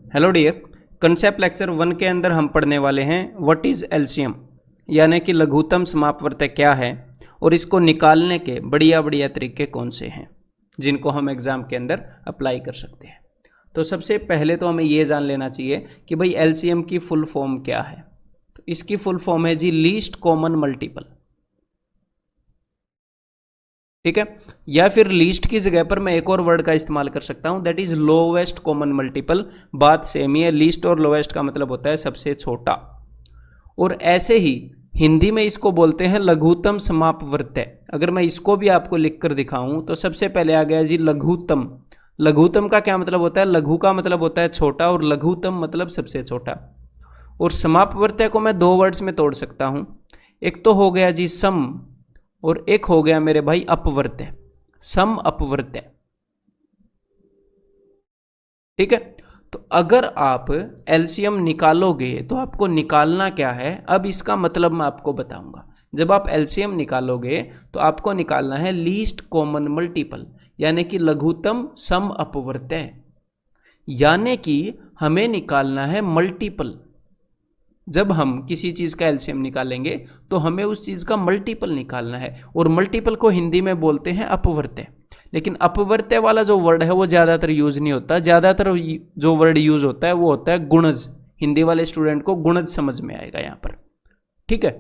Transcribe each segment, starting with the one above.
Hello dear, concept lecture 1 के अंदर हम पढ़ने वाले हैं व्हाट इज़ एलसीएम, यानी कि लघुत्तम समापवर्तक क्या है और इसको निकालने के बढ़िया बढ़िया तरीके कौन से हैं जिनको हम एग्ज़ाम के अंदर अप्लाई कर सकते हैं। तो सबसे पहले तो हमें ये जान लेना चाहिए कि भाई एलसीएम की फुल फॉर्म क्या है। तो इसकी फुल फॉर्म है जी लीस्ट कॉमन मल्टीपल, ठीक है। या फिर लीस्ट की जगह पर मैं एक और वर्ड का इस्तेमाल कर सकता हूं, that is lowest common multiple. बात सेम ही है, लीस्ट और लोवेस्ट का मतलब होता है सबसे छोटा। और ऐसे ही हिंदी में इसको बोलते हैं लघुत्तम समापवर्तय। अगर मैं इसको भी आपको लिख कर दिखाऊं तो सबसे पहले आ गया जी लघुत्तम। लघुत्तम का क्या मतलब होता है? लघु का मतलब होता है छोटा और लघुत्तम मतलब सबसे छोटा। और समापवर्तय को मैं दो वर्ड्स में तोड़ सकता हूं, एक तो हो गया जी सम और एक हो गया मेरे भाई अपवर्तय, सम अपवर्तय, ठीक है। तो अगर आप एलसीएम निकालोगे तो आपको निकालना क्या है, अब इसका मतलब मैं आपको बताऊंगा। जब आप एलसीएम निकालोगे तो आपको निकालना है लीस्ट कॉमन मल्टीपल, यानी कि लघुत्तम सम अपवर्तय, यानी कि हमें निकालना है मल्टीपल। जब हम किसी चीज़ का एलसीएम निकालेंगे तो हमें उस चीज़ का मल्टीपल निकालना है, और मल्टीपल को हिंदी में बोलते हैं अपवर्तय। लेकिन अपवर्तय वाला जो वर्ड है वो ज़्यादातर यूज़ नहीं होता। ज़्यादातर जो वर्ड यूज़ होता है वो होता है गुणज। हिंदी वाले स्टूडेंट को गुणज समझ में आएगा यहाँ पर, ठीक है।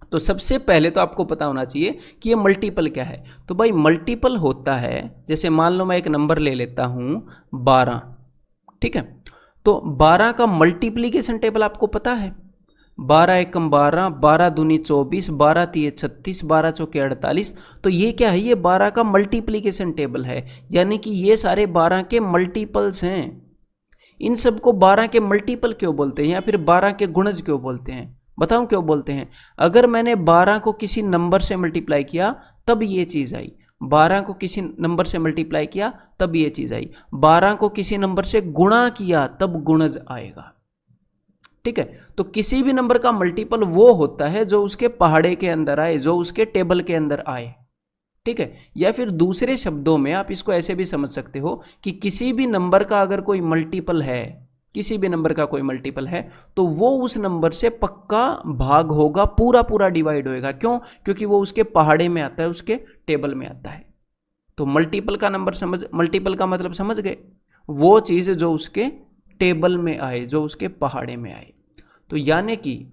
तो सबसे पहले तो आपको पता होना चाहिए कि ये मल्टीपल क्या है। तो भाई मल्टीपल होता है, जैसे मान लो मैं एक नंबर ले लेता हूँ 12, ठीक है। तो 12 का मल्टीप्लीकेशन टेबल आपको पता है, 12 एकम 12, 12 दूनी 24, 12 तिये 36, 12 चौके 48। तो ये क्या है? ये 12 का मल्टीप्लीकेशन टेबल है, यानी कि ये सारे 12 के मल्टीपल्स हैं। इन सबको 12 के मल्टीपल क्यों बोलते हैं या फिर 12 के गुणज क्यों बोलते हैं? बताऊं क्यों बोलते हैं? अगर मैंने 12 को किसी नंबर से मल्टीप्लाई किया तब ये चीज़ आई, 12 को किसी नंबर से मल्टीप्लाई किया तब ये चीज़ आई, 12 को किसी नंबर से गुणा किया तब गुणज आएगा, ठीक है। तो किसी भी नंबर का मल्टीपल वो होता है जो उसके पहाड़े के अंदर आए, जो उसके टेबल के अंदर आए, ठीक है। या फिर दूसरे शब्दों में आप इसको ऐसे भी समझ सकते हो कि किसी भी नंबर का अगर कोई मल्टीपल है, किसी भी नंबर का कोई मल्टीपल है तो वो उस नंबर से पक्का भाग होगा, पूरा पूरा डिवाइड होएगा। क्यों? क्योंकि वो उसके पहाड़े में आता है, उसके टेबल में आता है। तो मल्टीपल का नंबर समझ, मल्टीपल का मतलब समझ गए, वो चीज़ जो उसके टेबल में आए, जो उसके पहाड़े में आए। तो यानी कि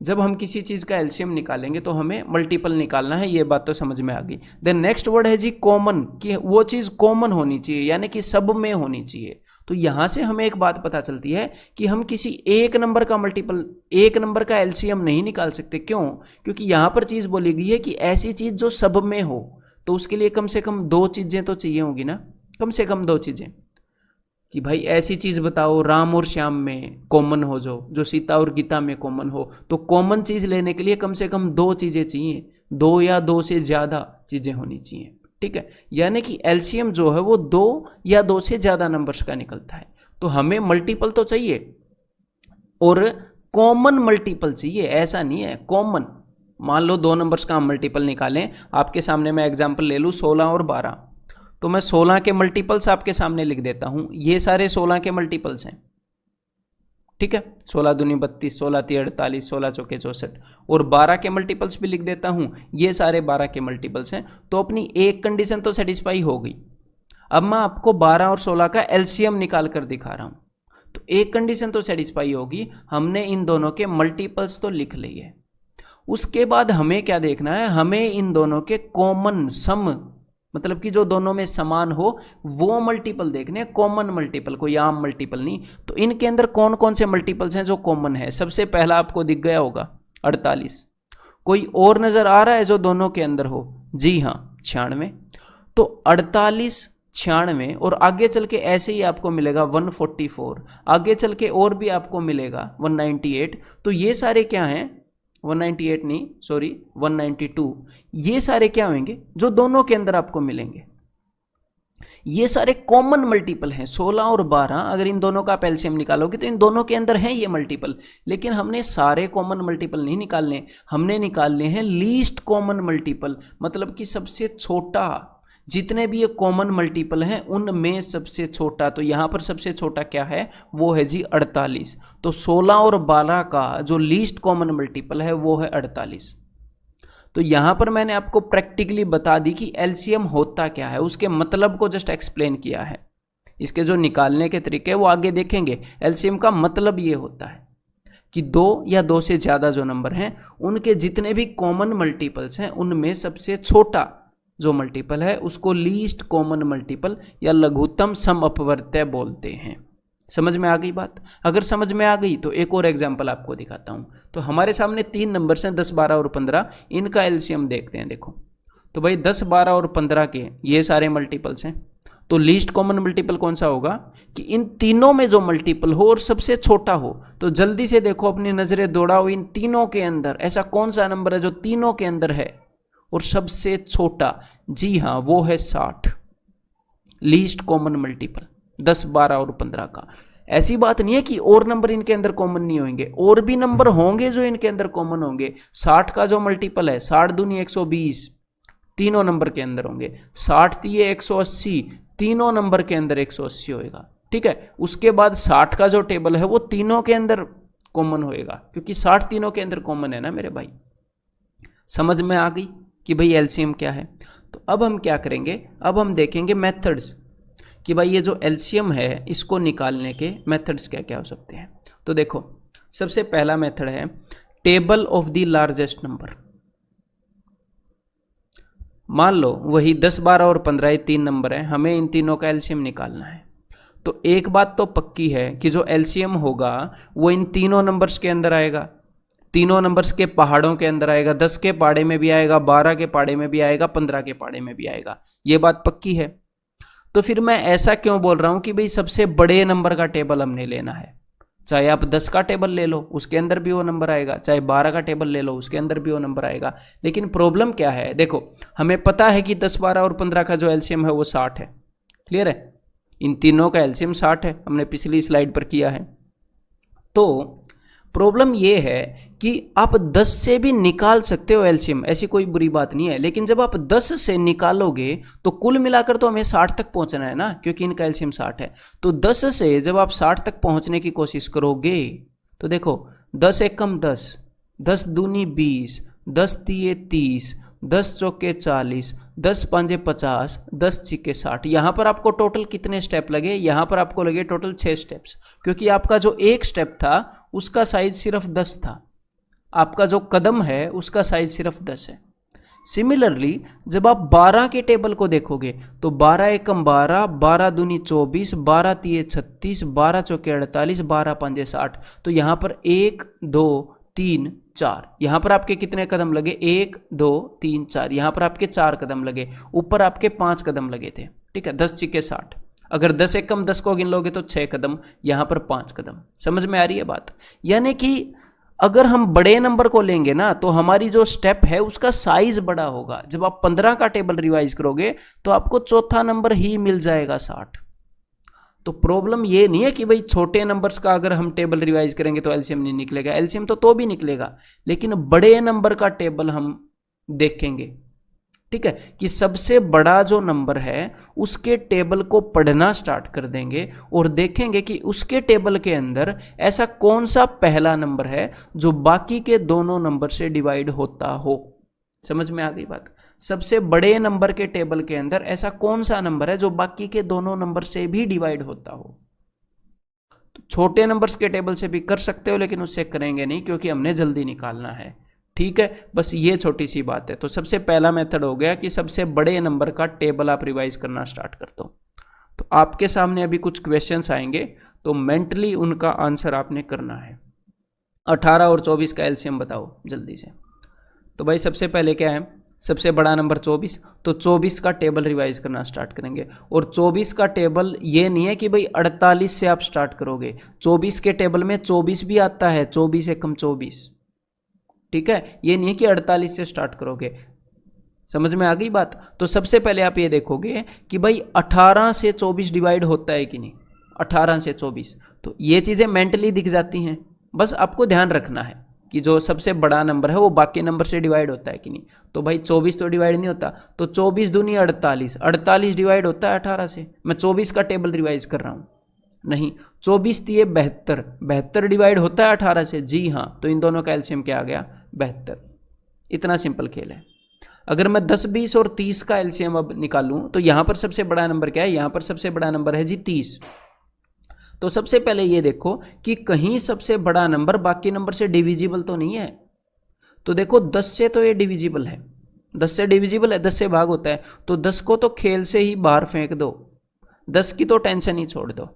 जब हम किसी चीज़ का एलसीएम निकालेंगे तो हमें मल्टीपल निकालना है, ये बात तो समझ में आ गई। देन नेक्स्ट वर्ड है जी कॉमन, कि वो चीज़ कॉमन होनी चाहिए, यानी कि सब में होनी चाहिए। तो यहां से हमें एक बात पता चलती है कि हम किसी एक नंबर का मल्टीपल, एक नंबर का एलसीएम नहीं निकाल सकते। क्यों? क्योंकि यहां पर चीज़ बोली गई है कि ऐसी चीज़ जो सब में हो, तो उसके लिए कम से कम दो चीज़ें तो चाहिए होगी ना, कम से कम दो चीज़ें। कि भाई ऐसी चीज़ बताओ राम और श्याम में कॉमन हो, जो सीता और गीता में कॉमन हो। तो कॉमन चीज़ लेने के लिए कम से कम दो चीज़ें चाहिए, दो या दो से ज़्यादा चीज़ें होनी चाहिए, ठीक है। यानी कि एलसीएम जो है वो दो या दो से ज़्यादा नंबर्स का निकलता है। तो हमें मल्टीपल तो चाहिए और कॉमन मल्टीपल चाहिए, ऐसा नहीं है कॉमन। मान लो दो नंबर्स का हम मल्टीपल निकालें, आपके सामने मैं एग्जाम्पल ले लूँ 16 और 12, तो मैं 16 के मल्टीपल्स आपके सामने लिख देता हूं। ये सारे 16 के मल्टीपल्स हैं, ठीक है। 16 दूनी 32, 16 तिये 48, 16 चौके 64, और 12 के मल्टीपल्स भी लिख देता हूं, ये सारे 12 के मल्टीपल्स हैं। तो अपनी एक कंडीशन तो सेटिस्फाई हो गई। अब मैं आपको 12 और 16 का एलसीएम निकाल कर दिखा रहा हूं। तो एक कंडीशन तो सेटिस्फाई होगी, हमने इन दोनों के मल्टीपल्स तो लिख लिए। उसके बाद हमें क्या देखना है? हमें इन दोनों के कॉमन सम, मतलब कि जो दोनों में समान हो, वो मल्टीपल देखने, कॉमन मल्टीपल, कोई आम मल्टीपल नहीं। तो इनके अंदर कौन कौन से मल्टीपल्स हैं जो कॉमन है? सबसे पहला आपको दिख गया होगा 48। कोई और नजर आ रहा है जो दोनों के अंदर हो? जी हाँ, 96। तो 48, 96 और आगे चल के ऐसे ही आपको मिलेगा 144, आगे चल के और भी आपको मिलेगा 198। तो ये सारे क्या हैं? 198 नहीं, सॉरी 192। ये सारे क्या होंगे जो दोनों के अंदर आपको मिलेंगे? ये सारे कॉमन मल्टीपल हैं। 16 और 12, अगर इन दोनों का आप एलसीएम निकालोगे तो इन दोनों के अंदर हैं ये मल्टीपल। लेकिन हमने सारे कॉमन मल्टीपल नहीं निकालने, हमने निकालने हैं लीस्ट कॉमन मल्टीपल, मतलब कि सबसे छोटा, जितने भी ये कॉमन मल्टीपल हैं उनमें सबसे छोटा, तो यहाँ पर सबसे छोटा क्या है, वो है जी 48। तो 16 और 12 का जो लीस्ट कॉमन मल्टीपल है वो है 48। तो यहाँ पर मैंने आपको प्रैक्टिकली बता दी कि एलसीएम होता क्या है, उसके मतलब को जस्ट एक्सप्लेन किया है। इसके जो निकालने के तरीके वो आगे देखेंगे। एलसीएम का मतलब ये होता है कि दो या दो से ज़्यादा जो नंबर हैं उनके जितने भी कॉमन मल्टीपल्स हैं उनमें सबसे छोटा जो मल्टीपल है उसको लीस्ट कॉमन मल्टीपल या लघुत्तम सम अपवर्त्य बोलते हैं। समझ में आ गई बात? अगर समझ में आ गई तो एक और एग्जांपल आपको दिखाता हूं। तो हमारे सामने 3 नंबर्स हैं 10, 12 और 15, इनका एलसीएम देखते हैं। देखो तो भाई 10, 12 और 15 के ये सारे मल्टीपल्स हैं, तो लीस्ट कॉमन मल्टीपल कौन सा होगा कि इन तीनों में जो मल्टीपल हो और सबसे छोटा हो। तो जल्दी से देखो, अपनी नजरें दौड़ाओ इन तीनों के अंदर ऐसा कौन सा नंबर है जो तीनों के अंदर है और सबसे छोटा। जी हाँ, वो है 60, लीस्ट कॉमन मल्टीपल 10, 12 और 15 का। ऐसी बात नहीं है कि और नंबर इनके अंदर कॉमन नहीं होंगे, और भी नंबर होंगे जो इनके अंदर कॉमन होंगे। 60 का जो मल्टीपल है 60 दूनी 120, तीनों नंबर के अंदर होंगे। 60 दिए 180, तीनों नंबर के अंदर 180 होएगा। ठीक है, उसके बाद 60 का जो टेबल है वो तीनों के अंदर कॉमन होएगा, क्योंकि 60 तीनों के अंदर कॉमन है ना मेरे भाई। समझ में आ गई कि भाई एलसीएम क्या है। तो अब हम क्या करेंगे, अब हम देखेंगे मेथड्स कि भाई ये जो एलसीएम है इसको निकालने के मेथड्स क्या क्या हो सकते हैं। तो देखो, सबसे पहला मेथड है table of the largest number. मान लो वही 10, 12 और 15 ये 3 नंबर है, हमें इन तीनों का एलसीएम निकालना है। तो एक बात तो पक्की है कि जो एलसीएम होगा वो इन तीनों नंबर्स के अंदर आएगा, तीनों नंबर्स के पहाड़ों के अंदर आएगा। 10 के पहाड़े में भी आएगा, 12 के पहाड़े में भी आएगा, 15 के पहाड़े में भी आएगा। ये बात पक्की है। तो फिर मैं ऐसा क्यों बोल रहा हूं कि भाई सबसे बड़े नंबर का टेबल हमने लेना है। चाहे आप 10 का टेबल ले लो उसके अंदर भी वो नंबर आएगा, चाहे 12 का टेबल ले लो उसके अंदर भी वो नंबर आएगा। लेकिन प्रॉब्लम क्या है, देखो हमें पता है कि 10, 12 और 15 का जो एलसीएम है वो 60 है। क्लियर है, इन तीनों का एलसीएम 60 है, हमने पिछली स्लाइड पर किया है। तो प्रॉब्लम ये है कि आप 10 से भी निकाल सकते हो एलसीएम, ऐसी कोई बुरी बात नहीं है। लेकिन जब आप 10 से निकालोगे तो कुल मिलाकर तो हमें 60 तक पहुंचना है ना, क्योंकि इनका एलसीएम 60 है। तो 10 से जब आप 60 तक पहुंचने की कोशिश करोगे तो देखो 10 एकम 10, 10 दूनी 20, 10 तिये 30, 10 चौके 40, 10 पंजे 50, 10 छिके 60। यहाँ पर आपको टोटल कितने स्टेप लगे, यहाँ पर आपको लगे टोटल 6 स्टेप्स, क्योंकि आपका जो एक स्टेप था उसका साइज सिर्फ 10 था, आपका जो कदम है उसका साइज सिर्फ 10 है। सिमिलरली जब आप 12 के टेबल को देखोगे तो 12 एकम 12, 12 दूनी 24, 12 तिये 36, 12 चौके 48, 12 पंजे 60। तो यहाँ पर 1, 2, 3, 4, यहाँ पर आपके कितने कदम लगे, 1, 2, 3, 4। यहाँ पर आपके 4 कदम लगे, ऊपर आपके 5 कदम लगे थे। ठीक है, 10 छिके 60। अगर 10 एकम 10 को गिन लोगे तो 6 कदम, यहाँ पर 5 कदम। समझ में आ रही है बात? यानी कि अगर हम बड़े नंबर को लेंगे ना तो हमारी जो स्टेप है उसका साइज बड़ा होगा। जब आप 15 का टेबल रिवाइज करोगे तो आपको चौथा नंबर ही मिल जाएगा 60। तो प्रॉब्लम ये नहीं है कि भाई छोटे नंबर्स का अगर हम टेबल रिवाइज करेंगे तो एलसीएम नहीं निकलेगा, एलसीएम तो भी निकलेगा, लेकिन बड़े नंबर का टेबल हम देखेंगे। ठीक है, कि सबसे बड़ा जो नंबर है उसके टेबल को पढ़ना स्टार्ट कर देंगे और देखेंगे कि उसके टेबल के अंदर ऐसा कौन सा पहला नंबर है जो बाकी के दोनों नंबर से डिवाइड होता हो। समझ में आ गई बात? सबसे बड़े नंबर के टेबल के अंदर ऐसा कौन सा नंबर है जो बाकी के दोनों नंबर से भी डिवाइड होता हो। तो छोटे नंबर्स के टेबल से भी कर सकते हो, लेकिन उससे करेंगे नहीं क्योंकि हमने जल्दी निकालना है। ठीक है, बस ये छोटी सी बात है। तो सबसे पहला मेथड हो गया कि सबसे बड़े नंबर का टेबल आप रिवाइज करना स्टार्ट कर दो। तो आपके सामने अभी कुछ क्वेश्चंस आएंगे, तो मेंटली उनका आंसर आपने करना है। 18 और 24 का एलसीएम बताओ जल्दी से। तो भाई सबसे पहले क्या है, सबसे बड़ा नंबर 24, तो 24 का टेबल रिवाइज करना स्टार्ट करेंगे। और 24 का टेबल ये नहीं है कि भाई 48 से आप स्टार्ट करोगे, 24 के टेबल में 24 भी आता है, 24 एकम 24। ठीक है, ये नहीं है कि 48 से स्टार्ट करोगे। समझ में आ गई बात? तो सबसे पहले आप ये देखोगे कि भाई 18 से 24 डिवाइड होता है कि नहीं, 18 से 24। तो ये चीज़ें मेंटली दिख जाती हैं, बस आपको ध्यान रखना है। कि जो सबसे बड़ा नंबर है वो बाकी नंबर से डिवाइड होता है कि नहीं। तो भाई 24 तो डिवाइड नहीं होता, तो 24 दूनी 48, 48 डिवाइड होता है 18 से। मैं 24 का टेबल रिवाइज कर रहा हूँ, नहीं 24 दिए 72, 72 डिवाइड होता है 18 से, जी हाँ। तो इन दोनों का एलसीएम क्या आ गया, 72। इतना सिंपल खेल है। अगर मैं 10, 20 और 30 का एलसीएम अब निकालूं तो यहां पर सबसे बड़ा नंबर क्या है, यहां पर सबसे बड़ा नंबर है जी 30। तो सबसे पहले ये देखो कि कहीं सबसे बड़ा नंबर बाकी नंबर से डिविजिबल तो नहीं है। तो देखो 10 से तो ये डिविजिबल है, 10 से डिविजिबल है, 10 से भाग होता है, तो 10 को तो खेल से ही बाहर फेंक दो, 10 की तो टेंशन ही छोड़ दो,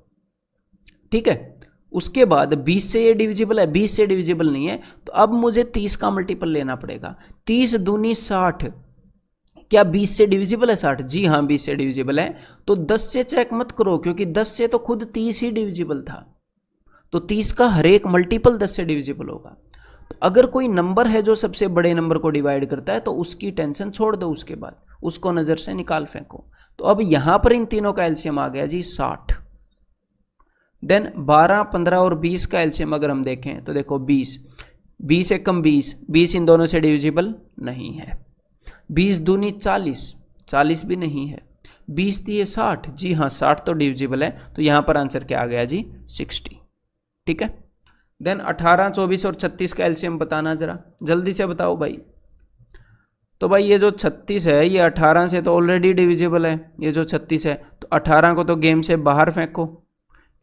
ठीक है। उसके बाद 20 से ये डिविजिबल है, 20 से डिविजिबल नहीं है, तो अब मुझे 30 का मल्टीपल लेना पड़ेगा। 30 दूनी 60, क्या 20 से डिविजिबल है 60? जी हाँ 20 से डिविजिबल है। तो 10 से चेक मत करो, क्योंकि 10 से तो खुद 30 ही डिविजिबल था, तो 30 का हर एक मल्टीपल 10 से डिविजिबल होगा। तो अगर कोई नंबर है जो सबसे बड़े नंबर को डिवाइड करता है तो उसकी टेंशन छोड़ दो, उसके बाद उसको नजर से निकाल फेंको। तो अब यहां पर इन तीनों का एलसीएम आ गया जी 60। देन 12, 15 और 20 का एलसीएम अगर हम देखें तो देखो 20, 20 से कम 20, 20 इन दोनों से डिविजिबल नहीं है। 20 दूनी 40, 40 भी नहीं है। 20 दिए 60, जी हाँ 60 तो डिविजिबल है। तो यहां पर आंसर क्या आ गया जी 60, ठीक है। देन 18, 24 और 36 का एलसीएम बताना जरा, जल्दी से बताओ भाई। तो भाई ये जो 36 है ये 18 से तो ऑलरेडी डिविजिबल है, ये जो 36 है, तो 18 को तो गेम से बाहर फेंको,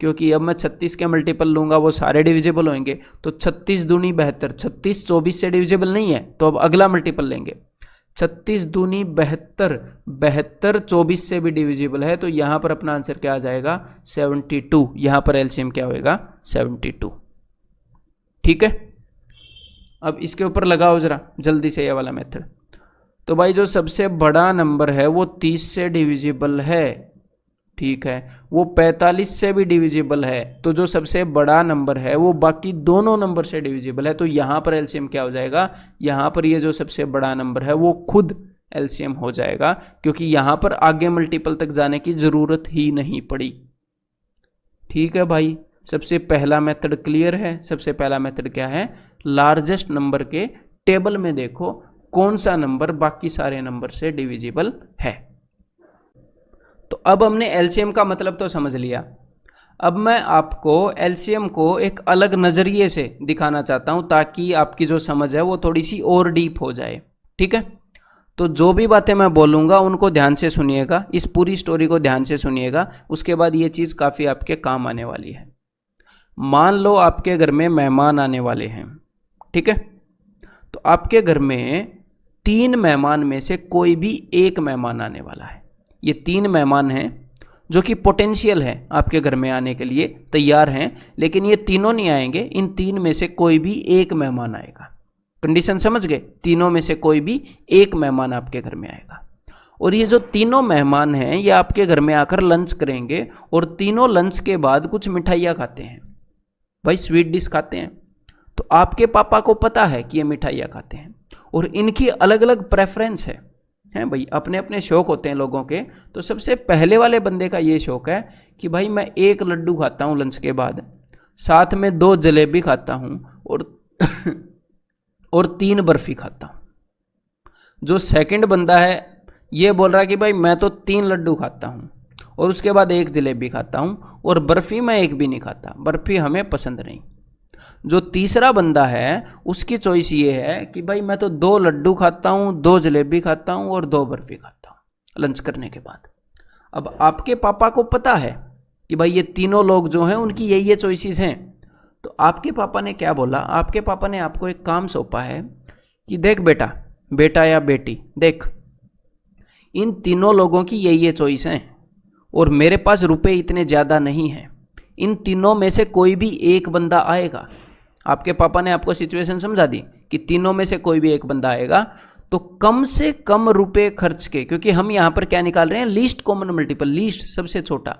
क्योंकि अब मैं 36 के मल्टीपल लूंगा वो सारे डिविजिबल होंगे। तो 36 दूनी 72, 36 24 से डिविजिबल नहीं है, तो अब अगला मल्टीपल लेंगे। 36 दूनी 72, 72 24 से भी डिविजिबल है, तो यहां पर अपना आंसर क्या आ जाएगा 72। यहां पर एलसीएम क्या होएगा 72, ठीक है। अब इसके ऊपर लगाओ जरा जल्दी से ये वाला मेथड। तो भाई जो सबसे बड़ा नंबर है वो 30 से डिविजिबल है, ठीक है, वो 45 से भी डिविजिबल है, तो जो सबसे बड़ा नंबर है वो बाकी दोनों नंबर से डिविजिबल है। तो यहां पर एलसीएम क्या हो जाएगा, यहां पर ये जो सबसे बड़ा नंबर है वो खुद एलसीएम हो जाएगा, क्योंकि यहां पर आगे मल्टीपल तक जाने की जरूरत ही नहीं पड़ी, ठीक है भाई। सबसे पहला मेथड क्लियर है। सबसे पहला मेथड क्या है, लार्जेस्ट नंबर के टेबल में देखो कौन सा नंबर बाकी सारे नंबर से डिविजिबल है। तो अब हमने एलसीएम का मतलब तो समझ लिया। अब मैं आपको एलसीएम को एक अलग नजरिए से दिखाना चाहता हूं, ताकि आपकी जो समझ है वो थोड़ी सी और डीप हो जाए, ठीक है। तो जो भी बातें मैं बोलूंगा उनको ध्यान से सुनिएगा, इस पूरी स्टोरी को ध्यान से सुनिएगा, उसके बाद ये चीज काफी आपके काम आने वाली है। मान लो आपके घर में मेहमान आने वाले हैं, ठीक है। तो आपके घर में 3 मेहमान में से कोई भी एक मेहमान आने वाला है। ये 3 मेहमान हैं जो कि पोटेंशियल है आपके घर में आने के लिए तैयार हैं, लेकिन ये तीनों नहीं आएंगे। इन 3 में से कोई भी एक मेहमान आएगा। कंडीशन समझ गए, तीनों में से कोई भी एक मेहमान आपके घर में आएगा। और ये जो तीनों मेहमान हैं ये आपके घर में आकर लंच करेंगे, और तीनों लंच के बाद कुछ मिठाइयाँ खाते हैं, भाई स्वीट डिश खाते हैं। तो आपके पापा को पता है कि ये मिठाइयाँ खाते हैं, और इनकी अलग अलग प्रेफरेंस है भाई, अपने अपने शौक होते हैं लोगों के। तो सबसे पहले वाले बंदे का ये शौक है कि भाई मैं 1 लड्डू खाता हूँ लंच के बाद, साथ में 2 जलेबी खाता हूँ, और 3 बर्फी खाता हूँ। जो सेकंड बंदा है ये बोल रहा है कि भाई मैं तो 3 लड्डू खाता हूँ, और उसके बाद 1 जलेबी खाता हूँ, और बर्फी मैं एक भी नहीं खाता, बर्फी हमें पसंद नहीं। जो तीसरा बंदा है उसकी चॉइस ये है कि भाई मैं तो 2 लड्डू खाता हूँ, 2 जलेबी खाता हूँ, और 2 बर्फी खाता हूँ लंच करने के बाद। अब आपके पापा को पता है कि भाई ये तीनों लोग जो हैं उनकी ये चॉइसेस हैं। तो आपके पापा ने क्या बोला, आपके पापा ने आपको एक काम सौंपा है कि देख बेटा या बेटी, देख इन तीनों लोगों की ये चॉइस हैं, और मेरे पास रुपए इतने ज़्यादा नहीं हैं, इन तीनों में से कोई भी एक बंदा आएगा। आपके पापा ने आपको सिचुएशन समझा दी कि तीनों में से कोई भी एक बंदा आएगा, तो कम से कम रुपए खर्च के, क्योंकि हम यहां पर क्या निकाल रहे हैं, लीस्ट कॉमन मल्टीपल, लीस्ट सबसे छोटा।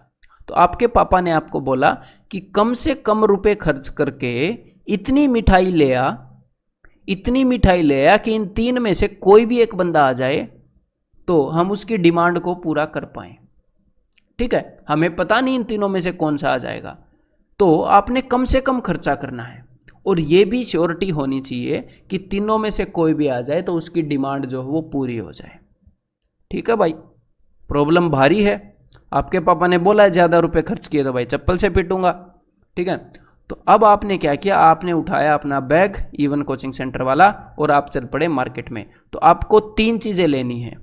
तो आपके पापा ने आपको बोला कि कम से कम रुपए खर्च करके इतनी मिठाई ले आ कि इन 3 में से कोई भी एक बंदा आ जाए तो हम उसकी डिमांड को पूरा कर पाए, ठीक है। हमें पता नहीं इन तीनों में से कौन सा आ जाएगा, तो आपने कम से कम खर्चा करना है। और ये भी श्योरिटी होनी चाहिए कि तीनों में से कोई भी आ जाए तो उसकी डिमांड जो है वो पूरी हो जाए। ठीक है भाई, प्रॉब्लम भारी है। आपके पापा ने बोला है ज़्यादा रुपए खर्च किए तो भाई चप्पल से पीटूंगा। ठीक है, तो अब आपने क्या किया, आपने उठाया अपना बैग इवन कोचिंग सेंटर वाला और आप चल पड़े मार्केट में। तो आपको 3 चीज़ें लेनी है,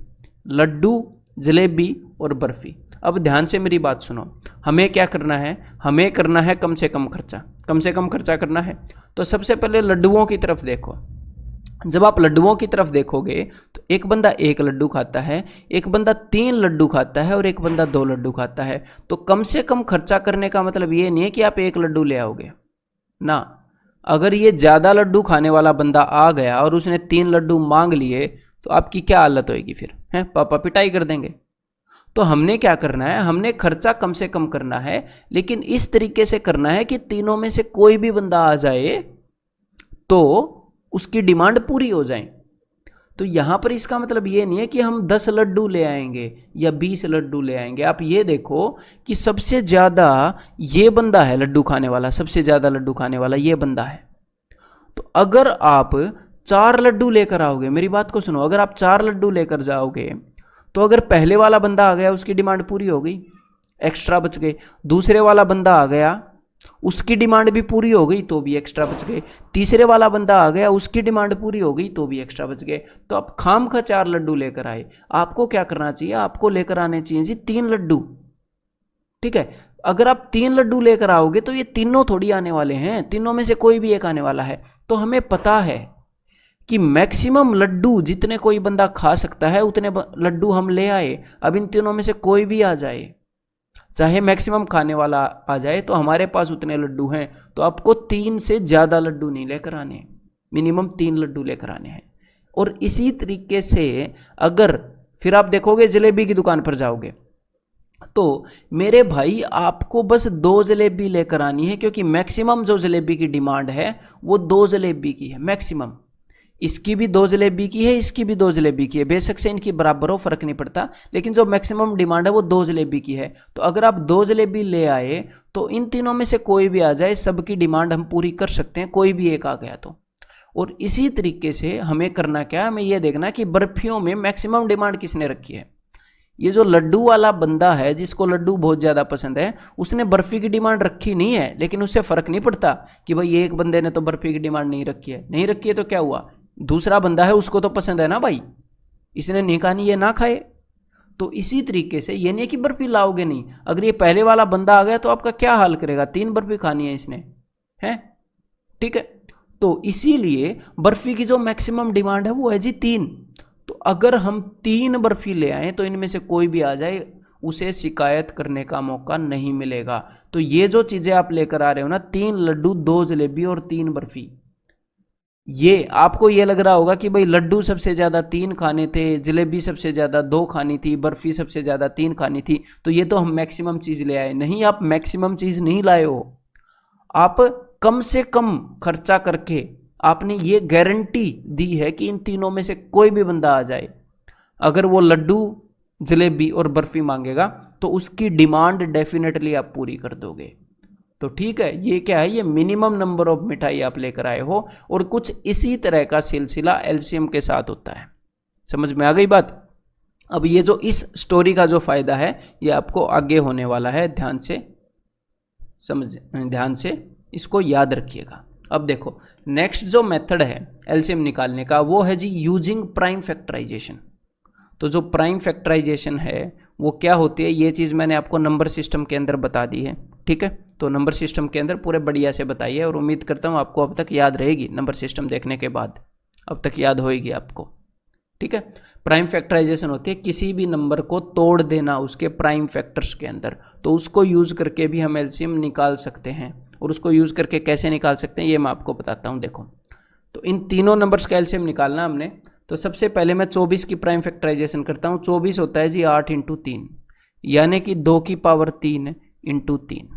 लड्डू, जलेबी और बर्फ़ी। अब ध्यान से मेरी बात सुनो, हमें क्या करना है, हमें करना है कम से कम खर्चा करना है। तो सबसे पहले लड्डुओं की तरफ देखो। जब आप लड्डुओं की तरफ देखोगे तो एक बंदा 1 लड्डू खाता है, एक बंदा 3 लड्डू खाता है और एक बंदा 2 लड्डू खाता है। तो कम से कम खर्चा करने का मतलब ये नहीं है कि आप 1 लड्डू ले आओगे ना। अगर ये ज़्यादा लड्डू खाने वाला बंदा आ गया और उसने 3 लड्डू मांग लिए तो आपकी क्या हालत होएगी फिर, हैं? पापा पिटाई कर देंगे। तो हमने क्या करना है, हमने खर्चा कम से कम करना है, लेकिन इस तरीके से करना है कि तीनों में से कोई भी बंदा आ जाए तो उसकी डिमांड पूरी हो जाए। तो यहां पर इसका मतलब ये नहीं है कि हम 10 लड्डू ले आएंगे या 20 लड्डू ले आएंगे। आप ये देखो कि सबसे ज्यादा ये बंदा है लड्डू खाने वाला, सबसे ज्यादा लड्डू खाने वाला ये बंदा है। तो अगर आप 4 लड्डू लेकर आओगे, मेरी बात को सुनो, अगर आप 4 लड्डू लेकर जाओगे तो अगर पहले वाला बंदा आ गया उसकी डिमांड पूरी हो गई, एक्स्ट्रा बच गए। दूसरे वाला बंदा आ गया उसकी डिमांड भी पूरी हो गई तो भी एक्स्ट्रा बच गए। तीसरे वाला बंदा आ गया उसकी डिमांड पूरी हो गई तो भी एक्स्ट्रा बच गए। तो आप खाम खा 4 लड्डू लेकर आए। आपको क्या करना चाहिए, आपको लेकर आने चाहिए जी 3 लड्डू। ठीक है, अगर आप 3 लड्डू लेकर आओगे तो ये तीनों थोड़ी आने वाले हैं, तीनों में से कोई भी एक आने वाला है। तो हमें पता है कि मैक्सिमम लड्डू जितने कोई बंदा खा सकता है उतने लड्डू हम ले आए। अब इन तीनों में से कोई भी आ जाए, चाहे मैक्सिमम खाने वाला आ जाए, तो हमारे पास उतने लड्डू हैं। तो आपको 3 से ज़्यादा लड्डू नहीं लेकर आने, मिनिमम 3 लड्डू लेकर आने हैं। और इसी तरीके से अगर फिर आप देखोगे जलेबी की दुकान पर जाओगे तो मेरे भाई आपको बस 2 जलेबी लेकर आनी है, क्योंकि मैक्सिमम जो जलेबी की डिमांड है वो 2 जलेबी की है मैक्सिमम। इसकी भी 2 जलेबी की है, इसकी भी 2 जलेबी की है, बेशक से इनकी बराबर हो फर्क नहीं पड़ता, लेकिन जो मैक्सिमम डिमांड है वो 2 जलेबी की है। तो अगर आप 2 जलेबी ले आए तो इन तीनों में से कोई भी आ जाए, सबकी डिमांड हम पूरी कर सकते हैं, कोई भी एक आ गया तो। और इसी तरीके से हमें करना क्या है, हमें यह देखना कि बर्फियों में मैक्सिमम डिमांड किसने रखी है। ये जो लड्डू वाला बंदा है जिसको लड्डू बहुत ज़्यादा पसंद है, उसने बर्फी की डिमांड रखी नहीं है, लेकिन उससे फर्क नहीं पड़ता कि भाई एक बंदे ने तो बर्फी की डिमांड नहीं रखी है। नहीं रखी है तो क्या हुआ, दूसरा बंदा है उसको तो पसंद है ना भाई, इसने नहीं कहा नहीं ये ना खाए। तो इसी तरीके से ये नहीं कि बर्फी लाओगे नहीं, अगर ये पहले वाला बंदा आ गया तो आपका क्या हाल करेगा, 3 बर्फी खानी है इसने, है? ठीक है, तो इसीलिए बर्फी की जो मैक्सिमम डिमांड है वो है जी 3। तो अगर हम 3 बर्फी ले आए तो इनमें से कोई भी आ जाए उसे शिकायत करने का मौका नहीं मिलेगा। तो ये जो चीजें आप लेकर आ रहे हो ना, 3 लड्डू, 2 जलेबी और 3 बर्फी, ये आपको ये लग रहा होगा कि भाई लड्डू सबसे ज्यादा 3 खाने थे, जलेबी सबसे ज्यादा 2 खानी थी, बर्फी सबसे ज्यादा 3 खानी थी, तो ये तो हम मैक्सिमम चीज ले आए। नहीं, आप मैक्सिमम चीज नहीं लाए हो, आप कम से कम खर्चा करके आपने ये गारंटी दी है कि इन तीनों में से कोई भी बंदा आ जाए, अगर वो लड्डू, जलेबी और बर्फी मांगेगा तो उसकी डिमांड डेफिनेटली आप पूरी कर दोगे। तो ठीक है, ये क्या है, ये मिनिमम नंबर ऑफ मिठाई आप लेकर आए हो। और कुछ इसी तरह का सिलसिला एलसीएम के साथ होता है। समझ में आ गई बात? अब ये जो इस स्टोरी का जो फायदा है ये आपको आगे होने वाला है, ध्यान से इसको याद रखिएगा। अब देखो नेक्स्ट जो मेथड है एलसीएम निकालने का वो है जी यूजिंग प्राइम फैक्टराइजेशन। तो जो प्राइम फैक्टराइजेशन है वो क्या होती है, ये चीज़ मैंने आपको नंबर सिस्टम के अंदर बता दी है। ठीक है, तो नंबर सिस्टम के अंदर पूरे बढ़िया से बताई है और उम्मीद करता हूँ आपको अब तक याद रहेगी। नंबर सिस्टम देखने के बाद अब तक याद होएगी आपको। ठीक है, प्राइम फैक्टराइजेशन होती है किसी भी नंबर को तोड़ देना उसके प्राइम फैक्टर्स के अंदर। तो उसको यूज़ करके भी हम एलसीएम निकाल सकते हैं, और उसको यूज़ करके कैसे निकाल सकते हैं ये मैं आपको बताता हूँ। देखो, तो इन तीनों नंबर्स का एलसीएम निकालना हमने, तो सबसे पहले मैं 24 की प्राइम फैक्टराइजेशन करता हूँ। 24 होता है जी 8 × 3, यानी कि 2 की पावर 3 × 3।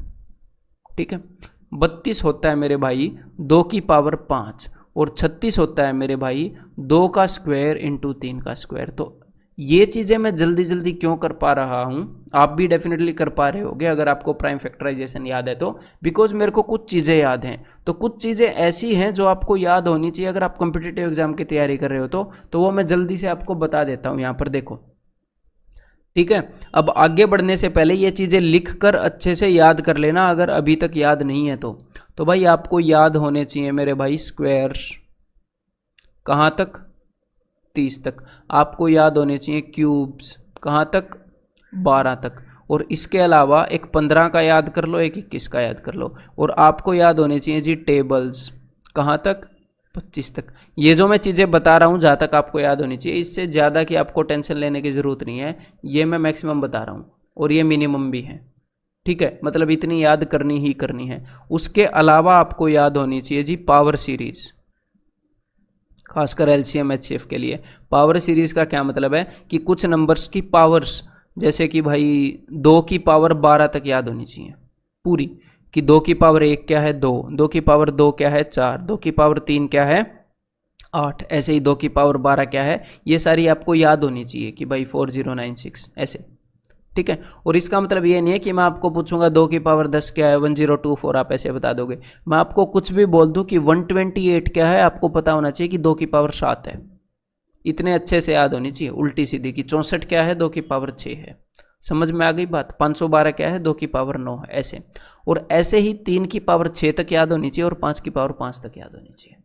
ठीक है, 32 होता है मेरे भाई 2 की पावर 5, और 36 होता है मेरे भाई 2 का स्क्वायर × 3 का स्क्वायर। तो ये चीज़ें मैं जल्दी जल्दी क्यों कर पा रहा हूँ, आप भी डेफिनेटली कर पा रहे होगे अगर आपको प्राइम फैक्टराइजेशन याद है तो, बिकॉज मेरे को कुछ चीज़ें याद हैं। तो कुछ चीज़ें ऐसी हैं जो आपको याद होनी चाहिए अगर आप कॉम्पिटिटिव एग्जाम की तैयारी कर रहे हो तो वो मैं जल्दी से आपको बता देता हूँ यहाँ पर, देखो ठीक है। अब आगे बढ़ने से पहले ये चीज़ें लिख कर अच्छे से याद कर लेना अगर अभी तक याद नहीं है तो भाई आपको याद होने चाहिए मेरे भाई स्क्वायर्स कहाँ तक, 30 तक। आपको याद होने चाहिए क्यूब्स कहाँ तक, 12 तक। और इसके अलावा एक 15 का याद कर लो, एक 21 का याद कर लो। और आपको याद होने चाहिए जी टेबल्स कहाँ तक, 25 तक। ये जो मैं चीज़ें बता रहा हूँ जहाँ तक आपको याद होनी चाहिए, इससे ज़्यादा की आपको टेंशन लेने की ज़रूरत नहीं है। ये मैं मैक्सिमम बता रहा हूँ और ये मिनिमम भी है, ठीक है। मतलब इतनी याद करनी ही करनी है। उसके अलावा आपको याद होनी चाहिए जी पावर सीरीज़, खासकर एलसीएम एचसीएफ के लिए। पावर सीरीज का क्या मतलब है कि कुछ नंबर्स की पावर्स, जैसे कि भाई 2 की पावर 12 तक याद होनी चाहिए पूरी, कि 2 की पावर 1 क्या है 2, 2 की पावर 2 क्या है 4, 2 की पावर 3 क्या है 8, ऐसे ही 2 की पावर 12 क्या है, ये सारी आपको याद होनी चाहिए कि भाई 4096 ऐसे, ठीक है। और इसका मतलब ये नहीं है कि मैं आपको पूछूंगा 2 की पावर 10 क्या है 1024, आप ऐसे बता दोगे। मैं आपको कुछ भी बोल दूं कि 128 क्या है, आपको पता होना चाहिए कि 2 की पावर 7 है। इतने अच्छे से याद होनी चाहिए। उल्टी सीधी की 64 क्या है 2 की पावर 6 है। समझ में आ गई बात। 512 क्या है 2 की पावर 9 है, ऐसे। और ऐसे ही 3 की पावर 6 तक याद होनी चाहिए और 5 की पावर 5 तक याद होनी चाहिए,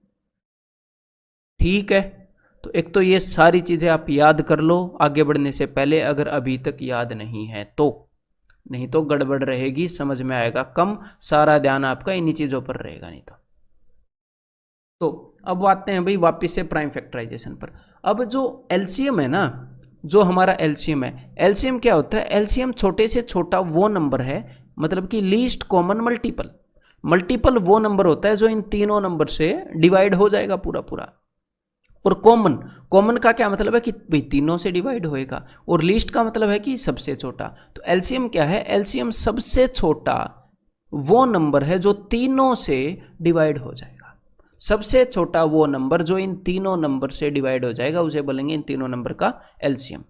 ठीक है। तो एक तो ये सारी चीज़ें आप याद कर लो आगे बढ़ने से पहले, अगर अभी तक याद नहीं है तो, नहीं तो गड़बड़ रहेगी, समझ में आएगा कम, सारा ध्यान आपका इन्हीं चीज़ों पर रहेगा नहीं तो अब आते हैं भाई वापस से प्राइम फैक्टराइजेशन पर। अब जो एलसीएम है ना, जो हमारा एलसीएम है, एलसीएम क्या होता है, एलसीएम छोटे से छोटा वो नंबर है, मतलब कि लीस्ट कॉमन मल्टीपल। मल्टीपल वो नंबर होता है जो इन तीनों नंबर से डिवाइड हो जाएगा पूरा पूरा। और कॉमन, कॉमन का क्या मतलब है कि भाई तीनों से डिवाइड होएगा। और लीस्ट का मतलब है कि सबसे छोटा। तो एलसीएम क्या है, एलसीएम सबसे छोटा वो नंबर है जो तीनों से डिवाइड हो जाएगा। सबसे छोटा वो नंबर जो इन तीनों नंबर से डिवाइड हो जाएगा उसे बोलेंगे इन तीनों नंबर का एलसीएम।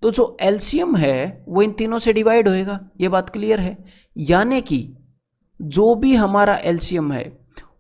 तो जो एलसीएम है वो इन तीनों से डिवाइड होएगा, ये बात क्लियर है। यानी कि जो भी हमारा एलसीएम है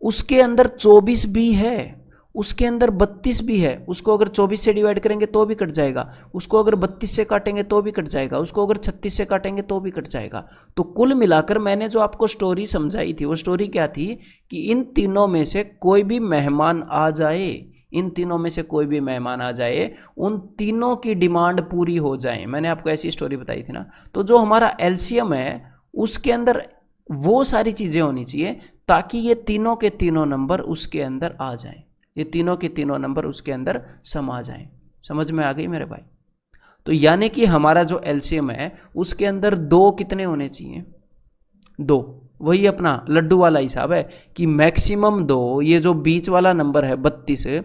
उसके अंदर 24 भी है, उसके अंदर 32 भी है। उसको अगर 24 से डिवाइड करेंगे तो भी कट जाएगा, उसको अगर 32 से काटेंगे तो भी कट जाएगा, उसको अगर 36 से काटेंगे तो भी कट जाएगा। तो कुल मिलाकर मैंने जो आपको स्टोरी समझाई थी वो स्टोरी क्या थी कि इन तीनों में से कोई भी मेहमान आ जाए, इन तीनों में से कोई भी मेहमान आ जाए, उन तीनों की डिमांड पूरी हो जाए। मैंने आपको ऐसी स्टोरी बताई थी ना। तो जो हमारा एलसीएम है उसके अंदर वो सारी चीज़ें होनी चाहिए ताकि ये तीनों के तीनों नंबर उसके अंदर आ जाएं, ये तीनों के तीनों नंबर उसके अंदर समा जाएं। समझ में आ गई मेरे भाई। तो यानी कि हमारा जो एलसीएम है उसके अंदर 2 कितने होने चाहिए, 2। वही अपना लड्डू वाला हिसाब है कि मैक्सिमम 2। ये जो बीच वाला नंबर है 32,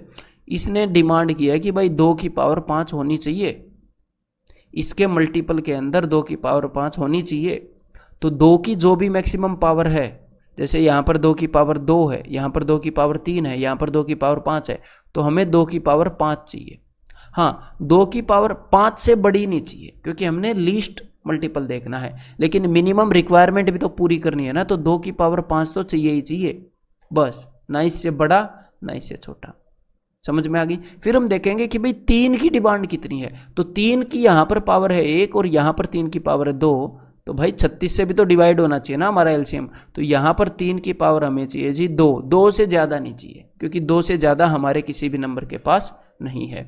इसने डिमांड किया है कि भाई 2 की पावर 5 होनी चाहिए, इसके मल्टीपल के अंदर 2 की पावर 5 होनी चाहिए। तो 2 की जो भी मैक्सिमम पावर है, जैसे यहाँ पर 2 की पावर 2 है, यहाँ पर 2 की पावर 3 है, यहाँ पर 2 की पावर 5 है, तो हमें 2 की पावर 5 चाहिए। हाँ, 2 की पावर 5 से बड़ी नहीं चाहिए क्योंकि हमने लीस्ट मल्टीपल देखना है, लेकिन मिनिमम रिक्वायरमेंट भी तो पूरी करनी है ना। तो 2 की पावर 5 तो चाहिए ही चाहिए बस, ना इससे बड़ा ना इससे छोटा। समझ में आ गई। फिर हम देखेंगे कि भाई 3 की डिमांड कितनी है। तो 3 की यहाँ पर पावर है 1 और यहाँ पर 3 की पावर है 2, तो भाई 36 से भी तो डिवाइड होना चाहिए ना हमारा एलसीएम। तो यहाँ पर 3 की पावर हमें चाहिए जी 2, 2 से ज़्यादा नहीं चाहिए क्योंकि 2 से ज़्यादा हमारे किसी भी नंबर के पास नहीं है।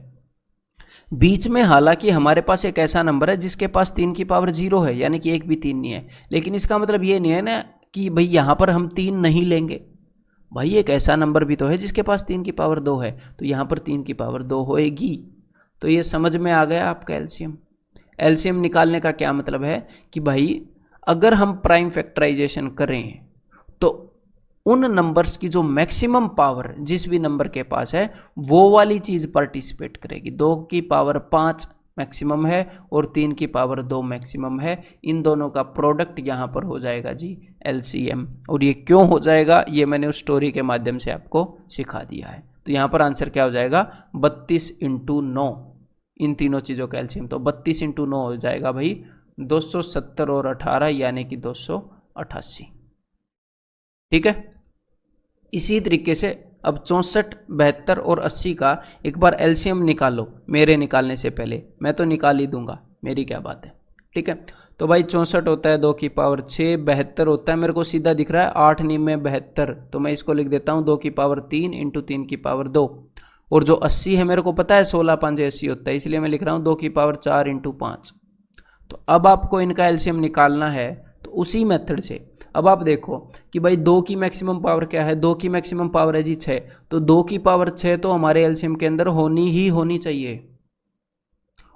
बीच में हालांकि हमारे पास एक ऐसा नंबर है जिसके पास 3 की पावर 0 है, यानी कि एक भी 3 नहीं है, लेकिन इसका मतलब ये नहीं है ना कि भाई यहाँ पर हम 3 नहीं लेंगे। भाई एक ऐसा नंबर भी तो है जिसके पास 3 की पावर 2 है, तो यहाँ पर 3 की पावर 2 होएगी। तो ये समझ में आ गया आपका एलसीएम। एलसीएम निकालने का क्या मतलब है कि भाई अगर हम प्राइम फैक्टराइजेशन करें तो उन नंबर्स की जो मैक्सिमम पावर जिस भी नंबर के पास है वो वाली चीज़ पार्टिसिपेट करेगी। 2 की पावर 5 मैक्सिमम है और 3 की पावर 2 मैक्सिमम है, इन दोनों का प्रोडक्ट यहाँ पर हो जाएगा जी एलसीएम। और ये क्यों हो जाएगा ये मैंने उस स्टोरी के माध्यम से आपको सिखा दिया है। तो यहाँ पर आंसर क्या हो जाएगा 32 × 9, इन तीनों चीज़ों का एलसीएम, तो 32 × 9 हो जाएगा भाई 270 और 18 यानी कि 288। ठीक है। इसी तरीके से अब 64, 72 और 80 का एक बार एलसीएम निकालो मेरे निकालने से पहले, मैं तो निकाल ही दूंगा, मेरी क्या बात है। ठीक है, तो भाई 64 होता है 2 की पावर 6, 72 होता है, मेरे को सीधा दिख रहा है 8 9 में 72, तो मैं इसको लिख देता हूँ 2 की पावर 3 × 3 की पावर 2। और जो 80 है मेरे को पता है 16 5 80 होता है, इसलिए मैं लिख रहा हूँ 2 की पावर 4 × 5। तो अब आपको इनका एलसीएम निकालना है, तो उसी मेथड से अब आप देखो कि भाई 2 की मैक्सिमम पावर क्या है, 2 की मैक्सिमम पावर है जी 6, तो 2 की पावर 6 तो हमारे एलसीएम के अंदर होनी ही होनी चाहिए।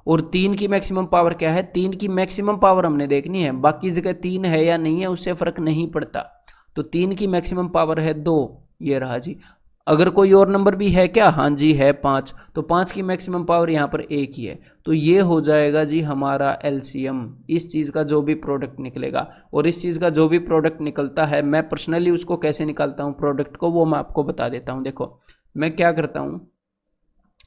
और 3 की मैक्सिमम पावर क्या है, 3 की मैक्सिमम पावर हमने देखनी है, बाकी जगह 3 है या नहीं है उससे फर्क नहीं पड़ता। तो 3 की मैक्सिमम पावर है 2, ये रहा जी। अगर कोई और नंबर भी है क्या, हाँ जी है 5, तो 5 की मैक्सिमम पावर यहाँ पर 1 ही है, तो ये हो जाएगा जी हमारा एलसीएम, इस चीज़ का जो भी प्रोडक्ट निकलेगा। और इस चीज़ का जो भी प्रोडक्ट निकलता है, मैं पर्सनली उसको कैसे निकालता हूँ प्रोडक्ट को, वो मैं आपको बता देता हूँ। देखो मैं क्या करता हूँ,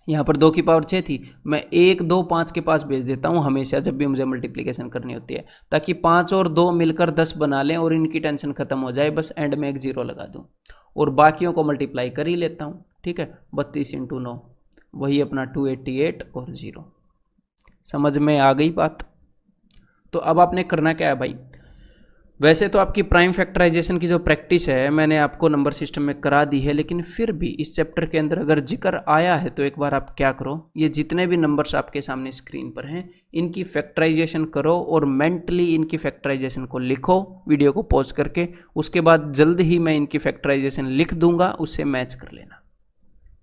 यहाँ पर 2 की पावर 6 थी, मैं 1 2 5 के पास भेज देता हूँ हमेशा जब भी मुझे मल्टीप्लिकेशन करनी होती है, ताकि 5 और 2 मिलकर 10 बना लें और इनकी टेंशन खत्म हो जाए, बस एंड में एक 0 लगा दूँ और बाकियों को मल्टीप्लाई कर ही लेता हूँ। ठीक है, 32 × 9 वही अपना 288 और 0। समझ में आ गई बात। तो अब आपने करना क्या है भाई, वैसे तो आपकी प्राइम फैक्टराइजेशन की जो प्रैक्टिस है मैंने आपको नंबर सिस्टम में करा दी है, लेकिन फिर भी इस चैप्टर के अंदर अगर जिक्र आया है तो एक बार आप क्या करो, ये जितने भी नंबर्स आपके सामने स्क्रीन पर हैं इनकी फैक्टराइजेशन करो और मेंटली इनकी फैक्टराइजेशन को लिखो वीडियो को पॉज करके। उसके बाद जल्द ही मैं इनकी फैक्टराइजेशन लिख दूंगा, उससे मैच कर लेना।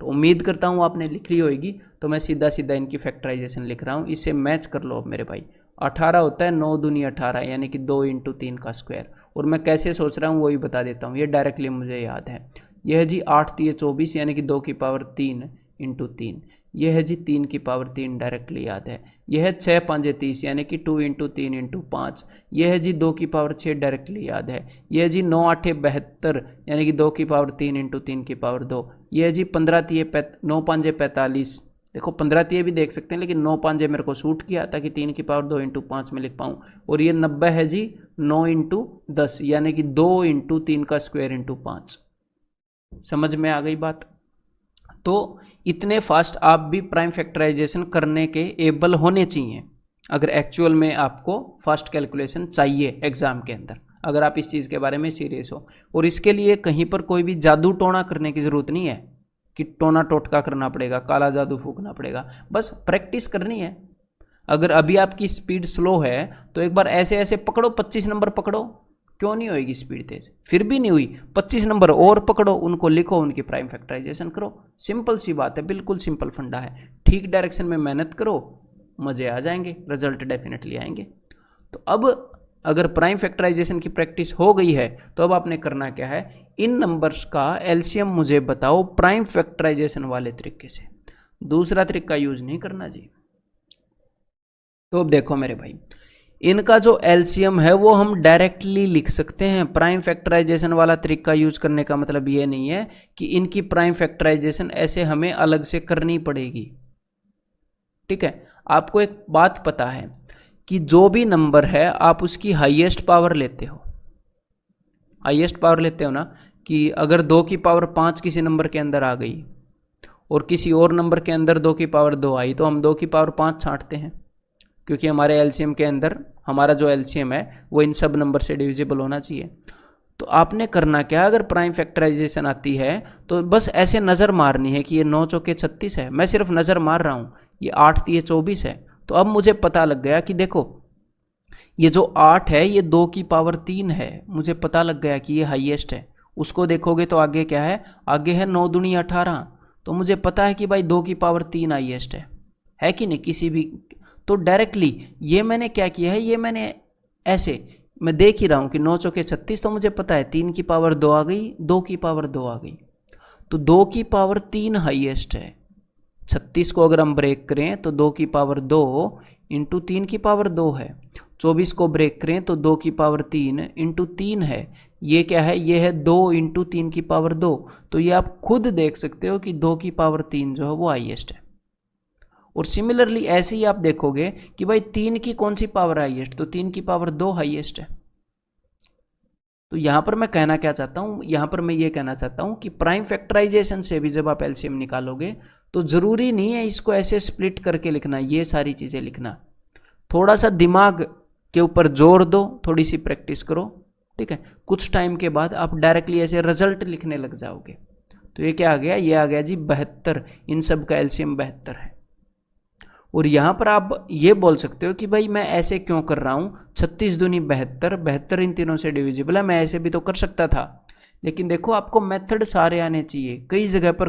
तो उम्मीद करता हूँ आपने लिख ली होगी, तो मैं सीधा सीधा इनकी फैक्टराइजेशन लिख रहा हूँ, इससे मैच कर लो मेरे भाई। 18 होता है 9 दूनी 18 यानी कि 2 × 3 का स्क्वायर, और मैं कैसे सोच रहा हूँ वही बता देता हूँ, ये डायरेक्टली मुझे याद है। यह है जी 8 3 24 यानी कि 2 की पावर 3 × 3, यह है जी 3 की पावर 3 डायरेक्टली याद है। यह है 6 5 30 यानी कि 2 × 3 × 5, यह है जी 2 की पावर 6 डायरेक्टली याद है। यह है जी 9 8 72 यानी कि 2 की पावर 3 × 3 की पावर 2, यह है जी 15 3 9 5 45, देखो 15 तीय भी देख सकते हैं, लेकिन 9 5 मेरे को सूट किया ताकि 3 की पावर 2 × 5 में लिख पाऊँ। और ये 90 है जी 9 × 10 यानी कि 2 × 3 का स्क्वायर × 5। समझ में आ गई बात। तो इतने फास्ट आप भी प्राइम फैक्टराइजेशन करने के एबल होने चाहिए अगर एक्चुअल में आपको फास्ट कैलकुलेशन चाहिए एग्जाम के अंदर, अगर आप इस चीज़ के बारे में सीरियस हो। और इसके लिए कहीं पर कोई भी जादू टोना करने की ज़रूरत नहीं है कि टोना टोटका करना पड़ेगा, काला जादू फूकना पड़ेगा, बस प्रैक्टिस करनी है। अगर अभी आपकी स्पीड स्लो है तो एक बार ऐसे ऐसे पकड़ो, 25 नंबर पकड़ो, क्यों नहीं होएगी स्पीड तेज, फिर भी नहीं हुई 25 नंबर और पकड़ो, उनको लिखो, उनकी प्राइम फैक्टराइजेशन करो। सिंपल सी बात है, बिल्कुल सिंपल फंडा है। ठीक डायरेक्शन में मेहनत करो, मजे आ जाएंगे, रिजल्ट डेफिनेटली आएंगे। तो अब अगर प्राइम फैक्टराइजेशन की प्रैक्टिस हो गई है तो अब आपने करना क्या है, इन नंबर्स का एलसीएम मुझे बताओ प्राइम फैक्टराइजेशन वाले तरीके से, दूसरा तरीका यूज नहीं करना जी। तो अब देखो मेरे भाई, इनका जो एलसीएम है वो हम डायरेक्टली लिख सकते हैं। प्राइम फैक्टराइजेशन वाला तरीका यूज करने का मतलब ये नहीं है कि इनकी प्राइम फैक्टराइजेशन ऐसे हमें अलग से करनी पड़ेगी। ठीक है, आपको एक बात पता है कि जो भी नंबर है आप उसकी हाईएस्ट पावर लेते हो, हाईएस्ट पावर लेते हो ना, कि अगर 2 की पावर 5 किसी नंबर के अंदर आ गई और किसी और नंबर के अंदर 2 की पावर 2 आई तो हम 2 की पावर 5 छांटते हैं, क्योंकि हमारे एलसीएम के अंदर हमारा जो एलसीएम है वो इन सब नंबर से डिविजिबल होना चाहिए। तो आपने करना क्या, अगर प्राइम फैक्टराइजेशन आती है तो बस ऐसे नज़र मारनी है कि ये 9 चौके 36 है, मैं सिर्फ नज़र मार रहा हूँ, ये 8 3 24 है। तो अब मुझे पता लग गया कि देखो ये जो 8 है ये 2 की पावर 3 है, मुझे पता लग गया कि ये हाईएस्ट है। उसको देखोगे तो आगे क्या है, आगे है 9 दूनी 18, तो मुझे पता है कि भाई 2 की पावर 3 हाईएस्ट है कि नहीं किसी भी। तो डायरेक्टली ये मैंने क्या किया है, ये मैंने ऐसे मैं देख ही रहा हूँ कि 9 चौके 36, तो मुझे पता है 3 की पावर 2 आ गई, 2 की पावर 2 आ गई, तो 2 की पावर 3 हाईएस्ट है। 36 को अगर हम ब्रेक करें तो 2 की पावर 2 इंटू 3 की पावर 2 है। 24 को ब्रेक करें तो 2 की पावर 3 इंटू 3 है। ये क्या है, ये है 2 इंटू 3 की पावर 2। तो ये आप खुद देख सकते हो कि 2 की पावर 3 जो है वो हाईएस्ट है। और सिमिलरली ऐसे ही आप देखोगे कि भाई 3 की कौन सी पावर हाईएस्ट, तो 3 की पावर 2 हाईएस्ट है। तो यहां पर मैं कहना क्या चाहता हूं, यहां पर मैं ये कहना चाहता हूं कि प्राइम फैक्टराइजेशन से भी जब आप एलसीएम निकालोगे तो जरूरी नहीं है इसको ऐसे स्प्लिट करके लिखना, ये सारी चीजें लिखना। थोड़ा सा दिमाग के ऊपर जोर दो, थोड़ी सी प्रैक्टिस करो, ठीक है। कुछ टाइम के बाद आप डायरेक्टली ऐसे रिजल्ट लिखने लग जाओगे। तो ये क्या आ गया, ये आ गया जी 72, इन सब का एलसीएम 72 है। और यहां पर आप ये बोल सकते हो कि भाई मैं ऐसे क्यों कर रहा हूं, 36 दूनी 72, 72 इन तीनों से डिविजिबल है, मैं ऐसे भी तो कर सकता था। लेकिन देखो आपको मेथड सारे आने चाहिए, कई जगह पर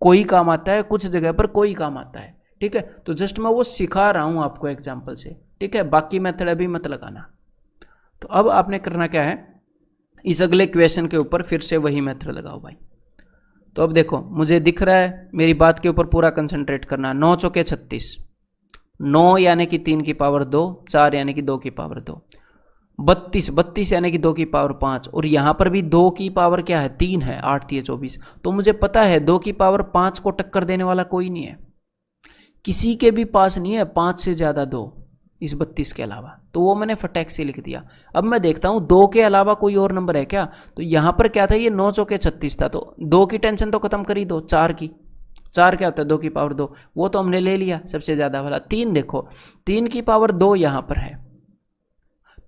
कोई काम आता है, कुछ जगह पर कोई काम आता है, ठीक है। तो जस्ट मैं वो सिखा रहा हूं आपको एग्जाम्पल से, ठीक है, बाकी मेथड अभी मत लगाना। तो अब आपने करना क्या है, इस अगले क्वेश्चन के ऊपर फिर से वही मेथड लगाओ भाई। तो अब देखो मुझे दिख रहा है, मेरी बात के ऊपर पूरा कंसंट्रेट करना। 9 चौके 36, 9 यानी कि 3 की पावर 2, 4 यानी कि 2 की पावर 2, 32, 32 यानी कि 2 की पावर 5, और यहां पर भी 2 की पावर क्या है, 3 है, 8 3 24। तो मुझे पता है 2 की पावर 5 को टक्कर देने वाला कोई नहीं है, किसी के भी पास नहीं है 5 से ज्यादा 2 इस 32 के अलावा, तो वो मैंने फटैक से लिख दिया। अब मैं देखता हूं 2 के अलावा कोई और नंबर है क्या, तो यहां पर क्या था, ये 9 चौके 36 था, तो 2 की टेंशन तो खत्म कर ही दो, 4 की, 4 क्या होता है 2 की पावर 2, वो तो हमने ले लिया सबसे ज्यादा वाला। 3 देखो, 3 की पावर 2 यहां पर है,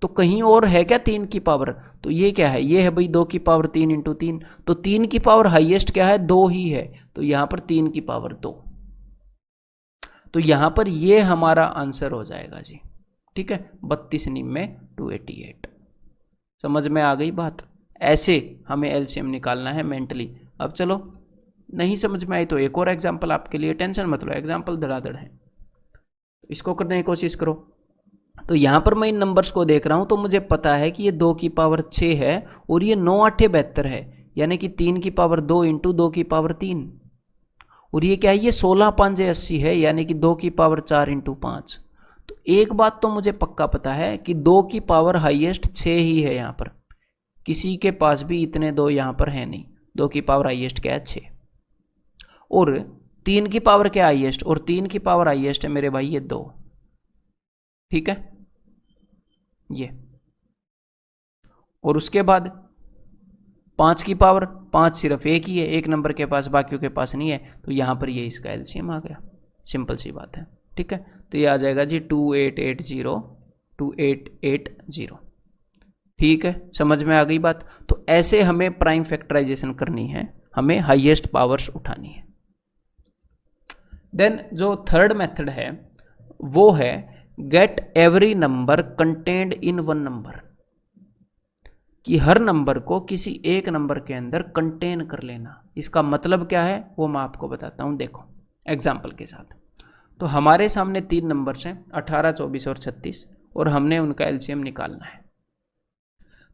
तो कहीं और है क्या 3 की पावर, तो ये क्या है, ये है भाई 2 की पावर 3 इंटू 3, तो 3 की पावर हाईएस्ट क्या है, 2 ही है, तो यहां पर 3 की पावर 2, तो यहां पर ये हमारा आंसर हो जाएगा जी, ठीक है, 32 में 288। समझ में आ गई बात, ऐसे हमें एलसीएम निकालना है मेंटली। अब चलो नहीं समझ में आई तो एक और एग्जांपल आपके लिए, टेंशन मत लो, एग्जांपल धड़ाधड़ है, इसको करने की कोशिश करो। तो यहां पर मैं इन नंबर्स को देख रहा हूं, तो मुझे पता है कि ये 2 की पावर 6 है और ये 9 8 72 है, यानी कि 3 की पावर 2 इंटू 2 की पावर 3, और ये क्या है, ये 16 5 80 है, यानी कि 2 की पावर 4 इंटू 5। तो एक बात तो मुझे पक्का पता है कि 2 की पावर हाईएस्ट 6 ही है, यहां पर किसी के पास भी इतने 2 यहां पर है नहीं, 2 की पावर हाईएस्ट क्या है 6, और 3 की पावर क्या हाईएस्ट, और 3 की पावर हाईएस्ट है मेरे भाई ये 2, ठीक है ये, और उसके बाद 5 की पावर 5 सिर्फ एक ही है, एक नंबर के पास, बाकियों के पास नहीं है, तो यहां पर ये इसका एलसीएम आ गया, सिंपल सी बात है, ठीक है। तो ये आ जाएगा जी 2880, 2880, ठीक है, समझ में आ गई बात। तो ऐसे हमें प्राइम फैक्टराइजेशन करनी है, हमें हाईएस्ट पावर्स उठानी है। देन जो थर्ड मेथड है वो है get every number contained in one number, कि हर नंबर को किसी एक नंबर के अंदर कंटेन कर लेना। इसका मतलब क्या है वो मैं आपको बताता हूं, देखो एग्जाम्पल के साथ। तो हमारे सामने 3 नंबर्स हैं 18 24 और 36, और हमने उनका एलसीएम निकालना है।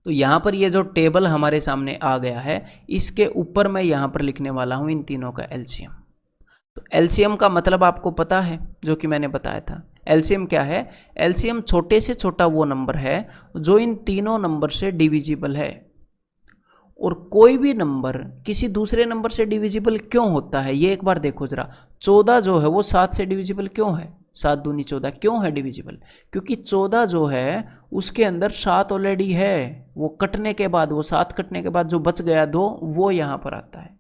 तो यहां पर ये जो टेबल हमारे सामने आ गया है, इसके ऊपर मैं यहां पर लिखने वाला हूं इन तीनों का एलसीएम। तो एलसीएम का मतलब आपको पता है, जो कि मैंने बताया था। एलसीएम क्या है, एलसीएम छोटे से छोटा वो नंबर है जो इन तीनों नंबर से डिविजिबल है। और कोई भी नंबर किसी दूसरे नंबर से डिविजिबल क्यों होता है, ये एक बार देखो जरा। 14 जो है वो 7 से डिविजिबल क्यों है, 7 दूनी 14 क्यों है डिविजिबल, क्योंकि 14 जो है उसके अंदर 7 ऑलरेडी है, वो कटने के बाद, वो 7 कटने के बाद जो बच गया 2, वो यहां पर आता है।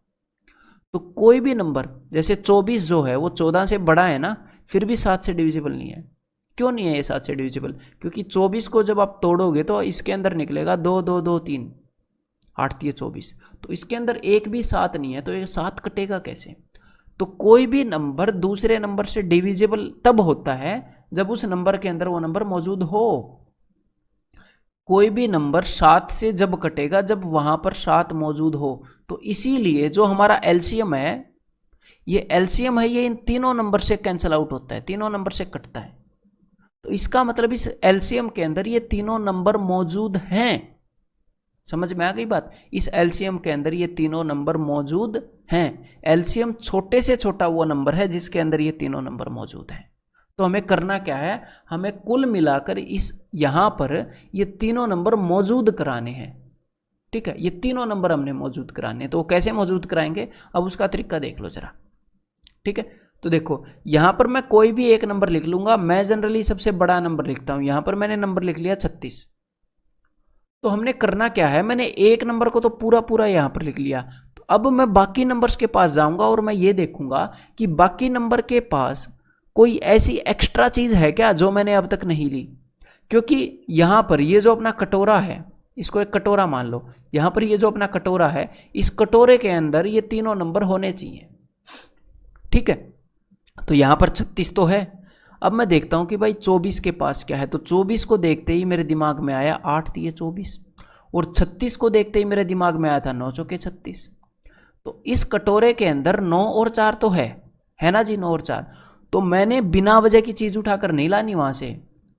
तो कोई भी नंबर, जैसे 24 जो है वो 14 से बड़ा है ना, फिर भी 7 से डिविजिबल नहीं है। क्यों नहीं है ये 7 से डिविजिबल, क्योंकि 24 को जब आप तोड़ोगे तो इसके अंदर निकलेगा 2 2 2 3, 8 3 24, तो इसके अंदर एक भी 7 नहीं है, तो ये 7 कटेगा कैसे। तो कोई भी नंबर दूसरे नंबर से डिविजिबल तब होता है जब उस नंबर के अंदर वो नंबर मौजूद हो। कोई भी नंबर 7 से जब कटेगा जब वहां पर 7 मौजूद हो। तो इसीलिए जो हमारा एलसीएम है, ये एलसीएम है, ये इन तीनों नंबर से कैंसिल आउट होता है, तीनों नंबर से कटता है। तो इसका मतलब इस एलसीएम के अंदर ये तीनों नंबर मौजूद हैं। समझ में आ गई बात, इस एलसीएम के अंदर ये तीनों नंबर मौजूद हैं। एलसीएम छोटे से छोटा वो नंबर है जिसके अंदर ये तीनों नंबर मौजूद हैं। तो हमें करना क्या है, हमें कुल मिलाकर इस यहां पर ये तीनों नंबर मौजूद कराने हैं, ठीक है। ये तीनों नंबर हमने मौजूद कराने हैं, तो वो कैसे मौजूद कराएंगे, अब उसका तरीका देख लो जरा, ठीक है। तो देखो यहां पर मैं कोई भी एक नंबर लिख लूंगा, मैं जनरली सबसे बड़ा नंबर लिखता हूं। यहां पर मैंने नंबर लिख लिया 36। तो हमने करना क्या है, मैंने एक नंबर को तो पूरा पूरा यहां पर लिख लिया। तो अब मैं बाकी नंबर्स के पास जाऊंगा और मैं ये देखूंगा कि बाकी नंबर के पास कोई ऐसी एक्स्ट्रा चीज है क्या जो मैंने अब तक नहीं ली। क्योंकि यहां पर ये जो अपना कटोरा है, इसको एक कटोरा मान लो, यहां पर ये जो अपना कटोरा है, इस कटोरे के अंदर ये तीनों नंबर होने चाहिए। ठीक है, तो यहां पर 36 तो है। अब मैं देखता हूं कि भाई 24 के पास क्या है। तो 24 को देखते ही मेरे दिमाग में आया 8 दिए 24, और 36 को देखते ही मेरे दिमाग में आया था 9 चौके 36। तो इस कटोरे के अंदर 9 और 4 तो है ना जी, 9 और 4। तो मैंने बिना वजह की चीज उठाकर नहीं लानी वहां से।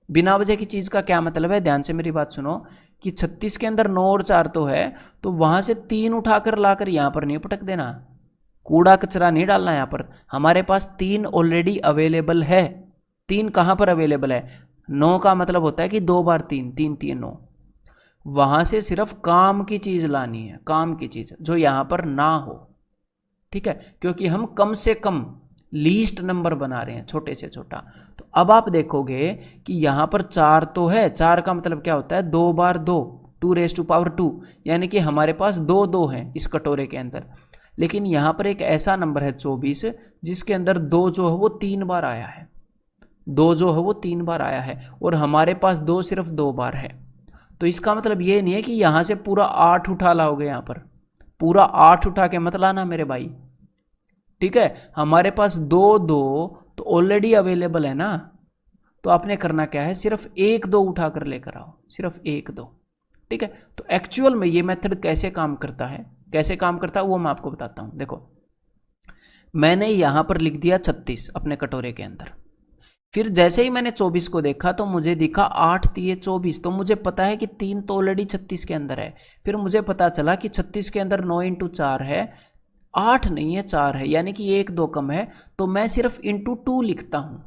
बिना वजह की चीज का क्या मतलब है, ध्यान से मेरी बात सुनो, कि 36 के अंदर 9 और 4 तो है, तो वहां से 3 उठाकर लाकर यहां पर नहीं पटक देना, कूड़ा कचरा नहीं डालना। यहां पर हमारे पास 3 ऑलरेडी अवेलेबल है। 3 कहां पर अवेलेबल है, 9 का मतलब होता है कि 2 बार 3, 3 3 9। वहां से सिर्फ काम की चीज लानी है, काम की चीज जो यहां पर ना हो। ठीक है, क्योंकि हम कम से कम लीस्ट नंबर बना रहे हैं, छोटे से छोटा। तो अब आप देखोगे कि यहां पर 4 तो है, 4 का मतलब क्या होता है, 2 बार 2, 2⁻², यानी कि हमारे पास 2 2 हैं इस कटोरे के अंदर। लेकिन यहां पर एक ऐसा नंबर है 24 जिसके अंदर 2 जो है वो 3 बार आया है, 2 जो है वो 3 बार आया है, और हमारे पास 2 सिर्फ 2 बार है। तो इसका मतलब ये नहीं है कि यहां से पूरा 8 उठा लाओगे, यहां पर पूरा 8 उठा के मत लाना मेरे भाई। ठीक है, हमारे पास 2 2 तो ऑलरेडी अवेलेबल है ना। तो आपने करना क्या है, सिर्फ 1 2 उठाकर लेकर आओ, सिर्फ 1 2। ठीक है, तो एक्चुअल में ये मेथड कैसे काम करता है, कैसे काम करता है वो मैं आपको बताता हूं। देखो मैंने यहां पर लिख दिया 36 अपने कटोरे के अंदर। फिर जैसे ही मैंने 24 को देखा तो मुझे दिखा 8 3 24। तो मुझे पता है कि 3 तो ऑलरेडी 36 के अंदर है। फिर मुझे पता चला कि 36 के अंदर 9 × 4 है, 8 नहीं है 4 है, यानी कि 1 2 कम है। तो मैं सिर्फ ×2 लिखता हूं।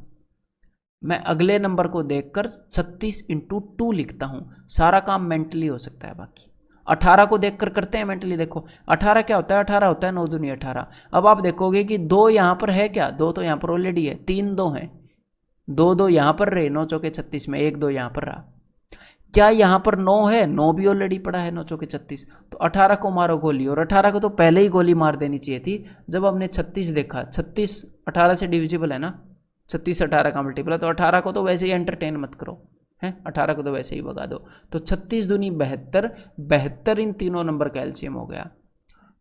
मैं अगले नंबर को देखकर 36 × 2 लिखता हूं। सारा काम मेंटली हो सकता है। बाकी 18 को देखकर करते हैं मेंटली। देखो 18 क्या होता है, 18 होता है 9 दूनी 18। अब आप देखोगे कि 2 यहां पर है क्या, 2 तो यहां पर ऑलरेडी है, 3 2 हैं, 2 2 यहां पर रहे, 9 चौके 36 में 1 2 यहां पर रहा। क्या यहां पर 9 है, 9 भी ऑलरेडी पड़ा है, 9 चौके 36। तो 18 को मारो गोली, और 18 को तो पहले ही गोली मार देनी चाहिए थी जब हमने 36 देखा। 36 18 से डिविजिबल है ना, 36 18 का मल्टीपल है, तो 18 को तो वैसे ही एंटरटेन मत करो, है 18 को तो वैसे ही भगा दो। तो 36 दूनी 72, 72 इन तीनों नंबर का एलसीएम हो गया।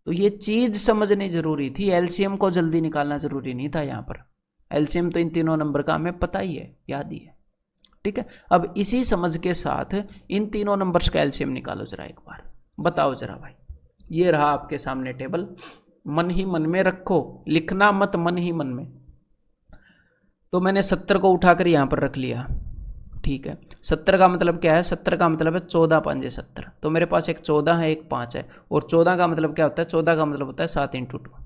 तो ये चीज समझनी जरूरी थी, एलसीएम को जल्दी निकालना जरूरी नहीं था। यहाँ पर एलसीएम तो इन तीनों नंबर का हमें पता ही है, याद ही है। ठीक है, अब इसी समझ के साथ इन तीनों नंबर्स का एलसीएम निकालो जरा एक बार, बताओ जरा भाई। ये रहा आपके सामने टेबल, मन ही मन में रखो, लिखना मत, मन ही मन में। तो मैंने 70 को उठाकर यहां पर रख लिया। ठीक है, 70 का मतलब क्या है, 70 का मतलब है 14 5 70। तो मेरे पास एक 14 है, एक 5 है, और 14 का मतलब क्या होता है, 14 का मतलब होता है 7 × 2।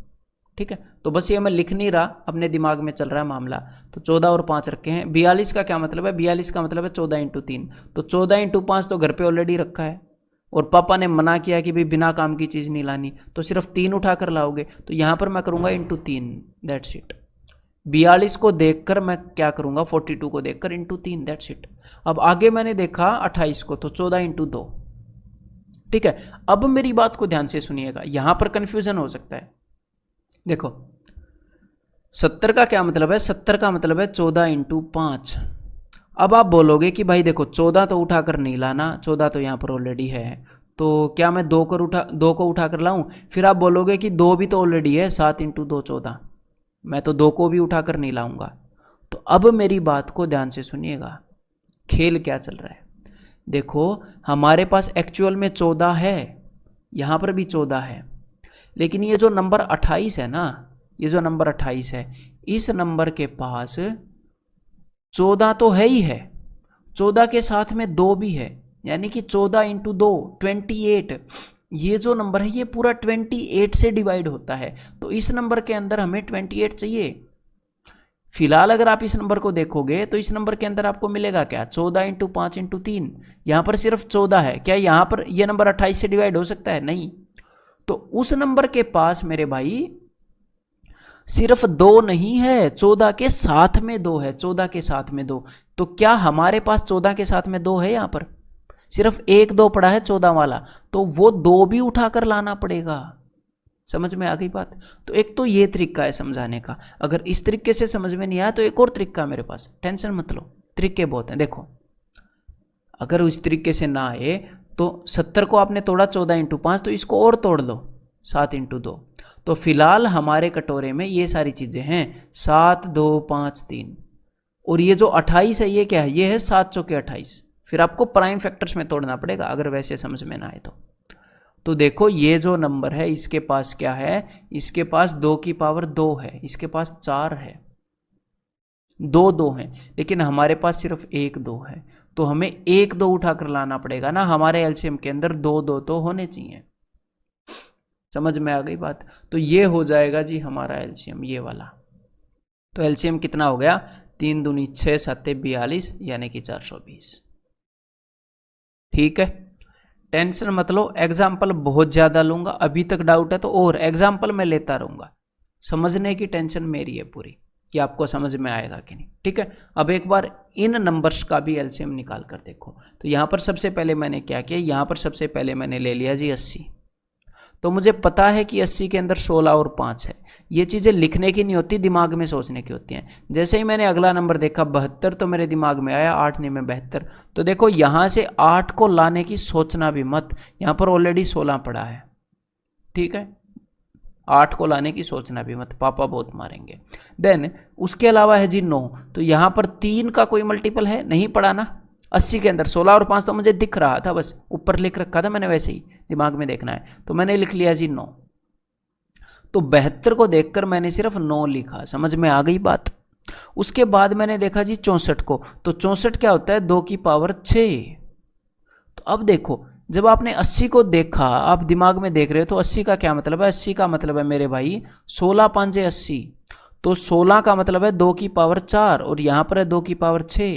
ठीक है, तो बस ये मैं लिख नहीं रहा, अपने दिमाग में चल रहा है मामला। तो 14 और 5 रखे हैं। 42 का क्या मतलब है, 42 का मतलब है 14 × 3। तो 14 × 5 तो घर पे ऑलरेडी रखा है, और पापा ने मना किया कि भाई बिना काम की चीज़ नहीं लानी, तो सिर्फ 3 उठा कर लाओगे। तो यहाँ पर मैं करूँगा ×3, दैट्स इट। 42 को देखकर मैं क्या करूँगा, 42 को देखकर ×3, दैट्स इट। अब आगे मैंने देखा 28 को, तो 14 × 2। ठीक है, अब मेरी बात को ध्यान से सुनिएगा, यहाँ पर कन्फ्यूजन हो सकता है। देखो 70 का क्या मतलब है, 70 का मतलब है 14 × 5। अब आप बोलोगे कि भाई देखो 14 तो उठाकर नहीं लाना, 14 तो यहाँ पर ऑलरेडी है, तो क्या मैं 2 को उठाकर लाऊं। फिर आप बोलोगे कि 2 भी तो ऑलरेडी है, 7 × 2 14, मैं तो 2 को भी उठाकर नहीं लाऊंगा। तो अब मेरी बात को ध्यान से सुनिएगा, खेल क्या चल रहा है। देखो हमारे पास एक्चुअल में 14 है, यहाँ पर भी 14 है, लेकिन ये जो नंबर 28 है ना, ये जो नंबर 28 है, इस नंबर के पास 14 तो है ही है, 14 के साथ में 2 भी है, यानी कि 14 × 2 28। ये जो नंबर है ये पूरा 28 से डिवाइड होता है, तो इस नंबर के अंदर हमें 28 चाहिए। फिलहाल अगर आप इस नंबर को देखोगे तो इस नंबर के अंदर आपको मिलेगा क्या, 14 × 5 × 3। यहाँ पर सिर्फ 14 है, क्या यहाँ पर ये नंबर 28 से डिवाइड हो सकता है, नहीं। तो उस नंबर के पास मेरे भाई सिर्फ 2 नहीं है, 14 के साथ में 2 है, 14 के साथ में 2। तो क्या हमारे पास 14 के साथ में 2 है? यहां पर सिर्फ 1 2 पड़ा है 14 वाला, तो वो 2 भी उठाकर लाना पड़ेगा। समझ में आ गई बात? तो एक तो ये तरीका है समझाने का। अगर इस तरीके से समझ में नहीं आया तो एक और तरीका मेरे पास, टेंशन मत लो, तरीके बहुत हैं। देखो अगर इस तरीके से ना आए तो 70 को आपने तोड़ा 14 × 5, तो इसको और तोड़ लो 7 × 2। तो फिलहाल हमारे कटोरे में ये सारी चीजें हैं 7 2 5 3, और ये जो 28 है ये क्या है? ये है 7 चौके 28। फिर आपको प्राइम फैक्टर्स में तोड़ना पड़ेगा अगर वैसे समझ में ना आए तो देखो ये जो नंबर है इसके पास क्या है? इसके पास 2 की पावर 2 है, इसके पास 4 है, 2 2 है, लेकिन हमारे पास सिर्फ 1 2 है। तो हमें 1 2 उठाकर लाना पड़ेगा ना, हमारे एलसीएम के अंदर 2 2 तो होने चाहिए। समझ में आ गई बात? तो ये हो जाएगा जी हमारा एलसीएम, ये वाला। तो एलसीएम कितना हो गया? 3 दूनी 6 7 42, यानी कि 420। ठीक है, टेंशन मत लो, एग्जाम्पल बहुत ज्यादा लूंगा। अभी तक डाउट है तो और एग्जाम्पल मैं लेता रहूंगा। समझने की टेंशन मेरी है पूरी कि आपको समझ में आएगा कि नहीं। ठीक है, अब एक बार इन नंबर्स का भी एलसीएम निकाल कर देखो। तो यहां पर सबसे पहले मैंने क्या किया? यहां पर सबसे पहले मैंने ले लिया जी 80। तो मुझे पता है कि 80 के अंदर 16 और 5 है। ये चीज़ें लिखने की नहीं होती, दिमाग में सोचने की होती हैं। जैसे ही मैंने अगला नंबर देखा 72, तो मेरे दिमाग में आया 8 9 में 72। तो देखो यहाँ से 8 को लाने की सोचना भी मत, यहाँ पर ऑलरेडी 16 पड़ा है। ठीक है, 8 को लाने की सोचना भी मत, पापा बहुत मारेंगे। देन उसके अलावा है जी 9। तो यहाँ पर 3 का कोई मल्टीपल है नहीं पड़ा ना। 80 के अंदर 16 और 5 तो मुझे दिख रहा था, बस ऊपर लिख रखा था मैंने, वैसे ही दिमाग में देखना है तो मैंने लिख लिया जी 9। तो 72 को देखकर मैंने सिर्फ 9 लिखा। समझ में आ गई बात? उसके बाद मैंने देखा जी 64 को। तो 64 क्या होता है? 2 की पावर 6। तो अब देखो जब आपने 80 को देखा, आप दिमाग में देख रहे हो, तो 80 का क्या मतलब है? 80 का मतलब है मेरे भाई 16 5 80। तो 16 का मतलब है 2 की पावर 4, और यहां पर है 2 की पावर 6।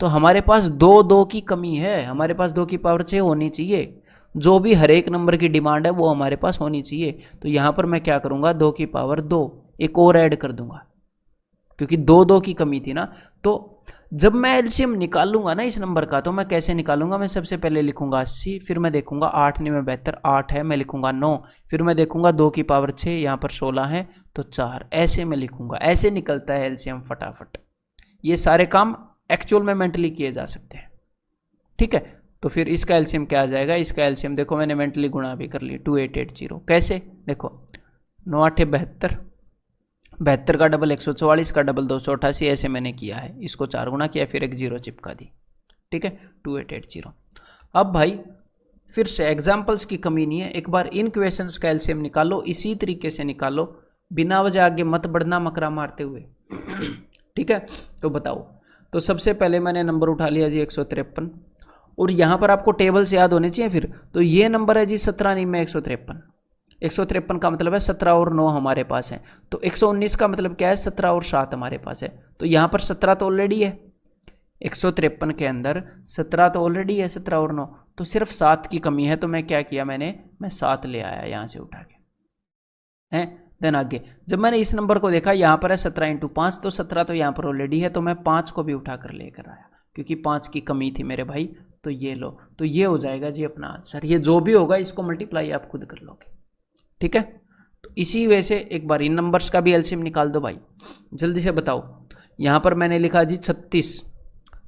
तो हमारे पास 2 2 की कमी है, हमारे पास 2 की पावर 6 होनी चाहिए। जो भी हर एक नंबर की डिमांड है वो हमारे पास होनी चाहिए। तो यहां पर मैं क्या करूंगा? 2 की पावर 2 एक और ऐड कर दूंगा, क्योंकि 2 2 की कमी थी ना। तो जब मैं एलसीएम निकालूंगा ना इस नंबर का, तो मैं कैसे निकालूंगा? मैं सबसे पहले लिखूंगा 80, फिर मैं देखूंगा 8 9 में 72, 8 है, मैं लिखूंगा 9, फिर मैं देखूंगा 2 की पावर 6, यहाँ पर 16 है तो 4, ऐसे मैं लिखूंगा। ऐसे निकलता है एलसीएम फटाफट। ये सारे काम एक्चुअल में मेंटली किए जा सकते हैं। ठीक है, तो फिर इसका एलसीएम क्या आ जाएगा? इसका एलसीएम देखो मैंने मेंटली गुणा भी कर ली, 2880। कैसे? देखो 9 8 72, 72 का डबल 144, का डबल 288, ऐसे मैंने किया है। इसको 4 गुना किया, फिर एक 0 चिपका दी। ठीक है, 2880। अब भाई फिर से एग्जाम्पल्स की कमी नहीं है, एक बार इन क्वेश्चंस का एलसीएम निकालो, इसी तरीके से निकालो, बिना वजह आगे मत बढ़ना मकरा मारते हुए। ठीक है, तो बताओ। तो सबसे पहले मैंने नंबर उठा लिया जी 153, और यहाँ पर आपको टेबल से याद होने चाहिए। फिर तो ये नंबर है जी 17 9 में 153। 153 का मतलब है 17 और 9 हमारे पास है। तो 119 का मतलब क्या है? 17 और 7 हमारे पास है। तो यहाँ पर 17 तो ऑलरेडी है, 153 के अंदर 17 तो ऑलरेडी है, 17 और 9, तो सिर्फ 7 की कमी है। तो मैं क्या किया? मैं 7 ले आया यहाँ से उठा के, हैं। देन आगे जब मैंने इस नंबर को देखा, यहाँ पर है 17 × 5, तो 17 तो यहाँ पर ऑलरेडी है, तो मैं 5 को भी उठाकर लेकर आया, क्योंकि 5 की कमी थी मेरे भाई। तो ये लो, तो ये हो जाएगा जी अपना आंसर। ये जो भी होगा इसको मल्टीप्लाई आप खुद कर लोगे। ठीक है, तो इसी वजह से एक बार इन नंबर्स का भी एलसीएम निकाल दो भाई, जल्दी से बताओ। यहाँ पर मैंने लिखा जी 36।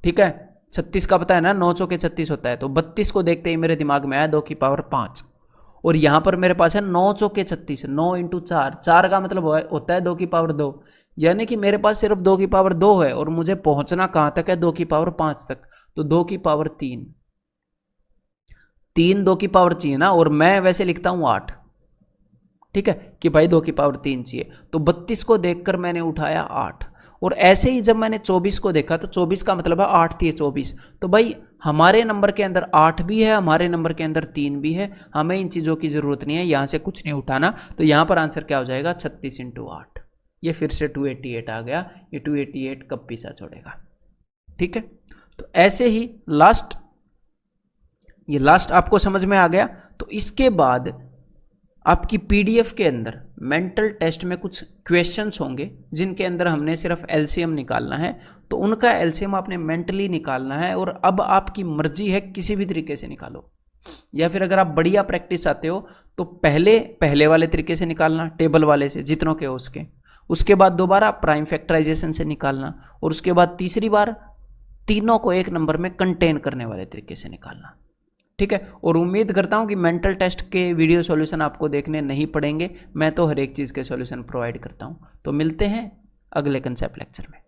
ठीक है, 36 का पता है ना, 9 चौके 36 होता है। तो 32 को देखते ही मेरे दिमाग में आया 2 की पावर 5, और यहाँ पर मेरे पास है 9 चौके 36, 9 × 4, 4 का मतलब होता है 2 की पावर 2, यानी कि मेरे पास सिर्फ 2 की पावर 2 है, और मुझे पहुंचना कहाँ तक है? 2 की पावर 5 तक। तो 2 की पावर 3, 3 2 की पावर चाहिए ना, और मैं वैसे लिखता हूँ 8। ठीक है, कि भाई 2 की पावर 3 चाहिए। तो 32 को देखकर मैंने उठाया 8, और ऐसे ही जब मैंने 24 को देखा, तो 24 का मतलब है 8 थी 24। तो भाई हमारे नंबर के अंदर 8 भी है, हमारे नंबर के अंदर 3 भी है, हमें इन चीज़ों की ज़रूरत नहीं है, यहाँ से कुछ नहीं उठाना। तो यहाँ पर आंसर क्या हो जाएगा? 36 × 8। ये फिर से 288 आ गया। ये 288 कब पीछा छोड़ेगा? ठीक है, तो ऐसे ही लास्ट, ये लास्ट आपको समझ में आ गया। तो इसके बाद आपकी पीडीएफ के अंदर मेंटल टेस्ट में कुछ क्वेश्चंस होंगे जिनके अंदर हमने सिर्फ एलसीएम निकालना है, तो उनका एलसीएम आपने मेंटली निकालना है। और अब आपकी मर्जी है, किसी भी तरीके से निकालो, या फिर अगर आप बढ़िया प्रैक्टिस आते हो तो पहले वाले तरीके से निकालना, टेबल वाले से जितनों के हो उसके बाद दोबारा प्राइम फैक्टराइजेशन से निकालना, और उसके बाद तीसरी बार तीनों को एक नंबर में कंटेन करने वाले तरीके से निकालना। ठीक है, और उम्मीद करता हूं कि मेंटल टेस्ट के वीडियो सॉल्यूशन आपको देखने नहीं पड़ेंगे, मैं तो हर एक चीज़ के सॉल्यूशन प्रोवाइड करता हूं। तो मिलते हैं अगले कंसेप्ट लेक्चर में।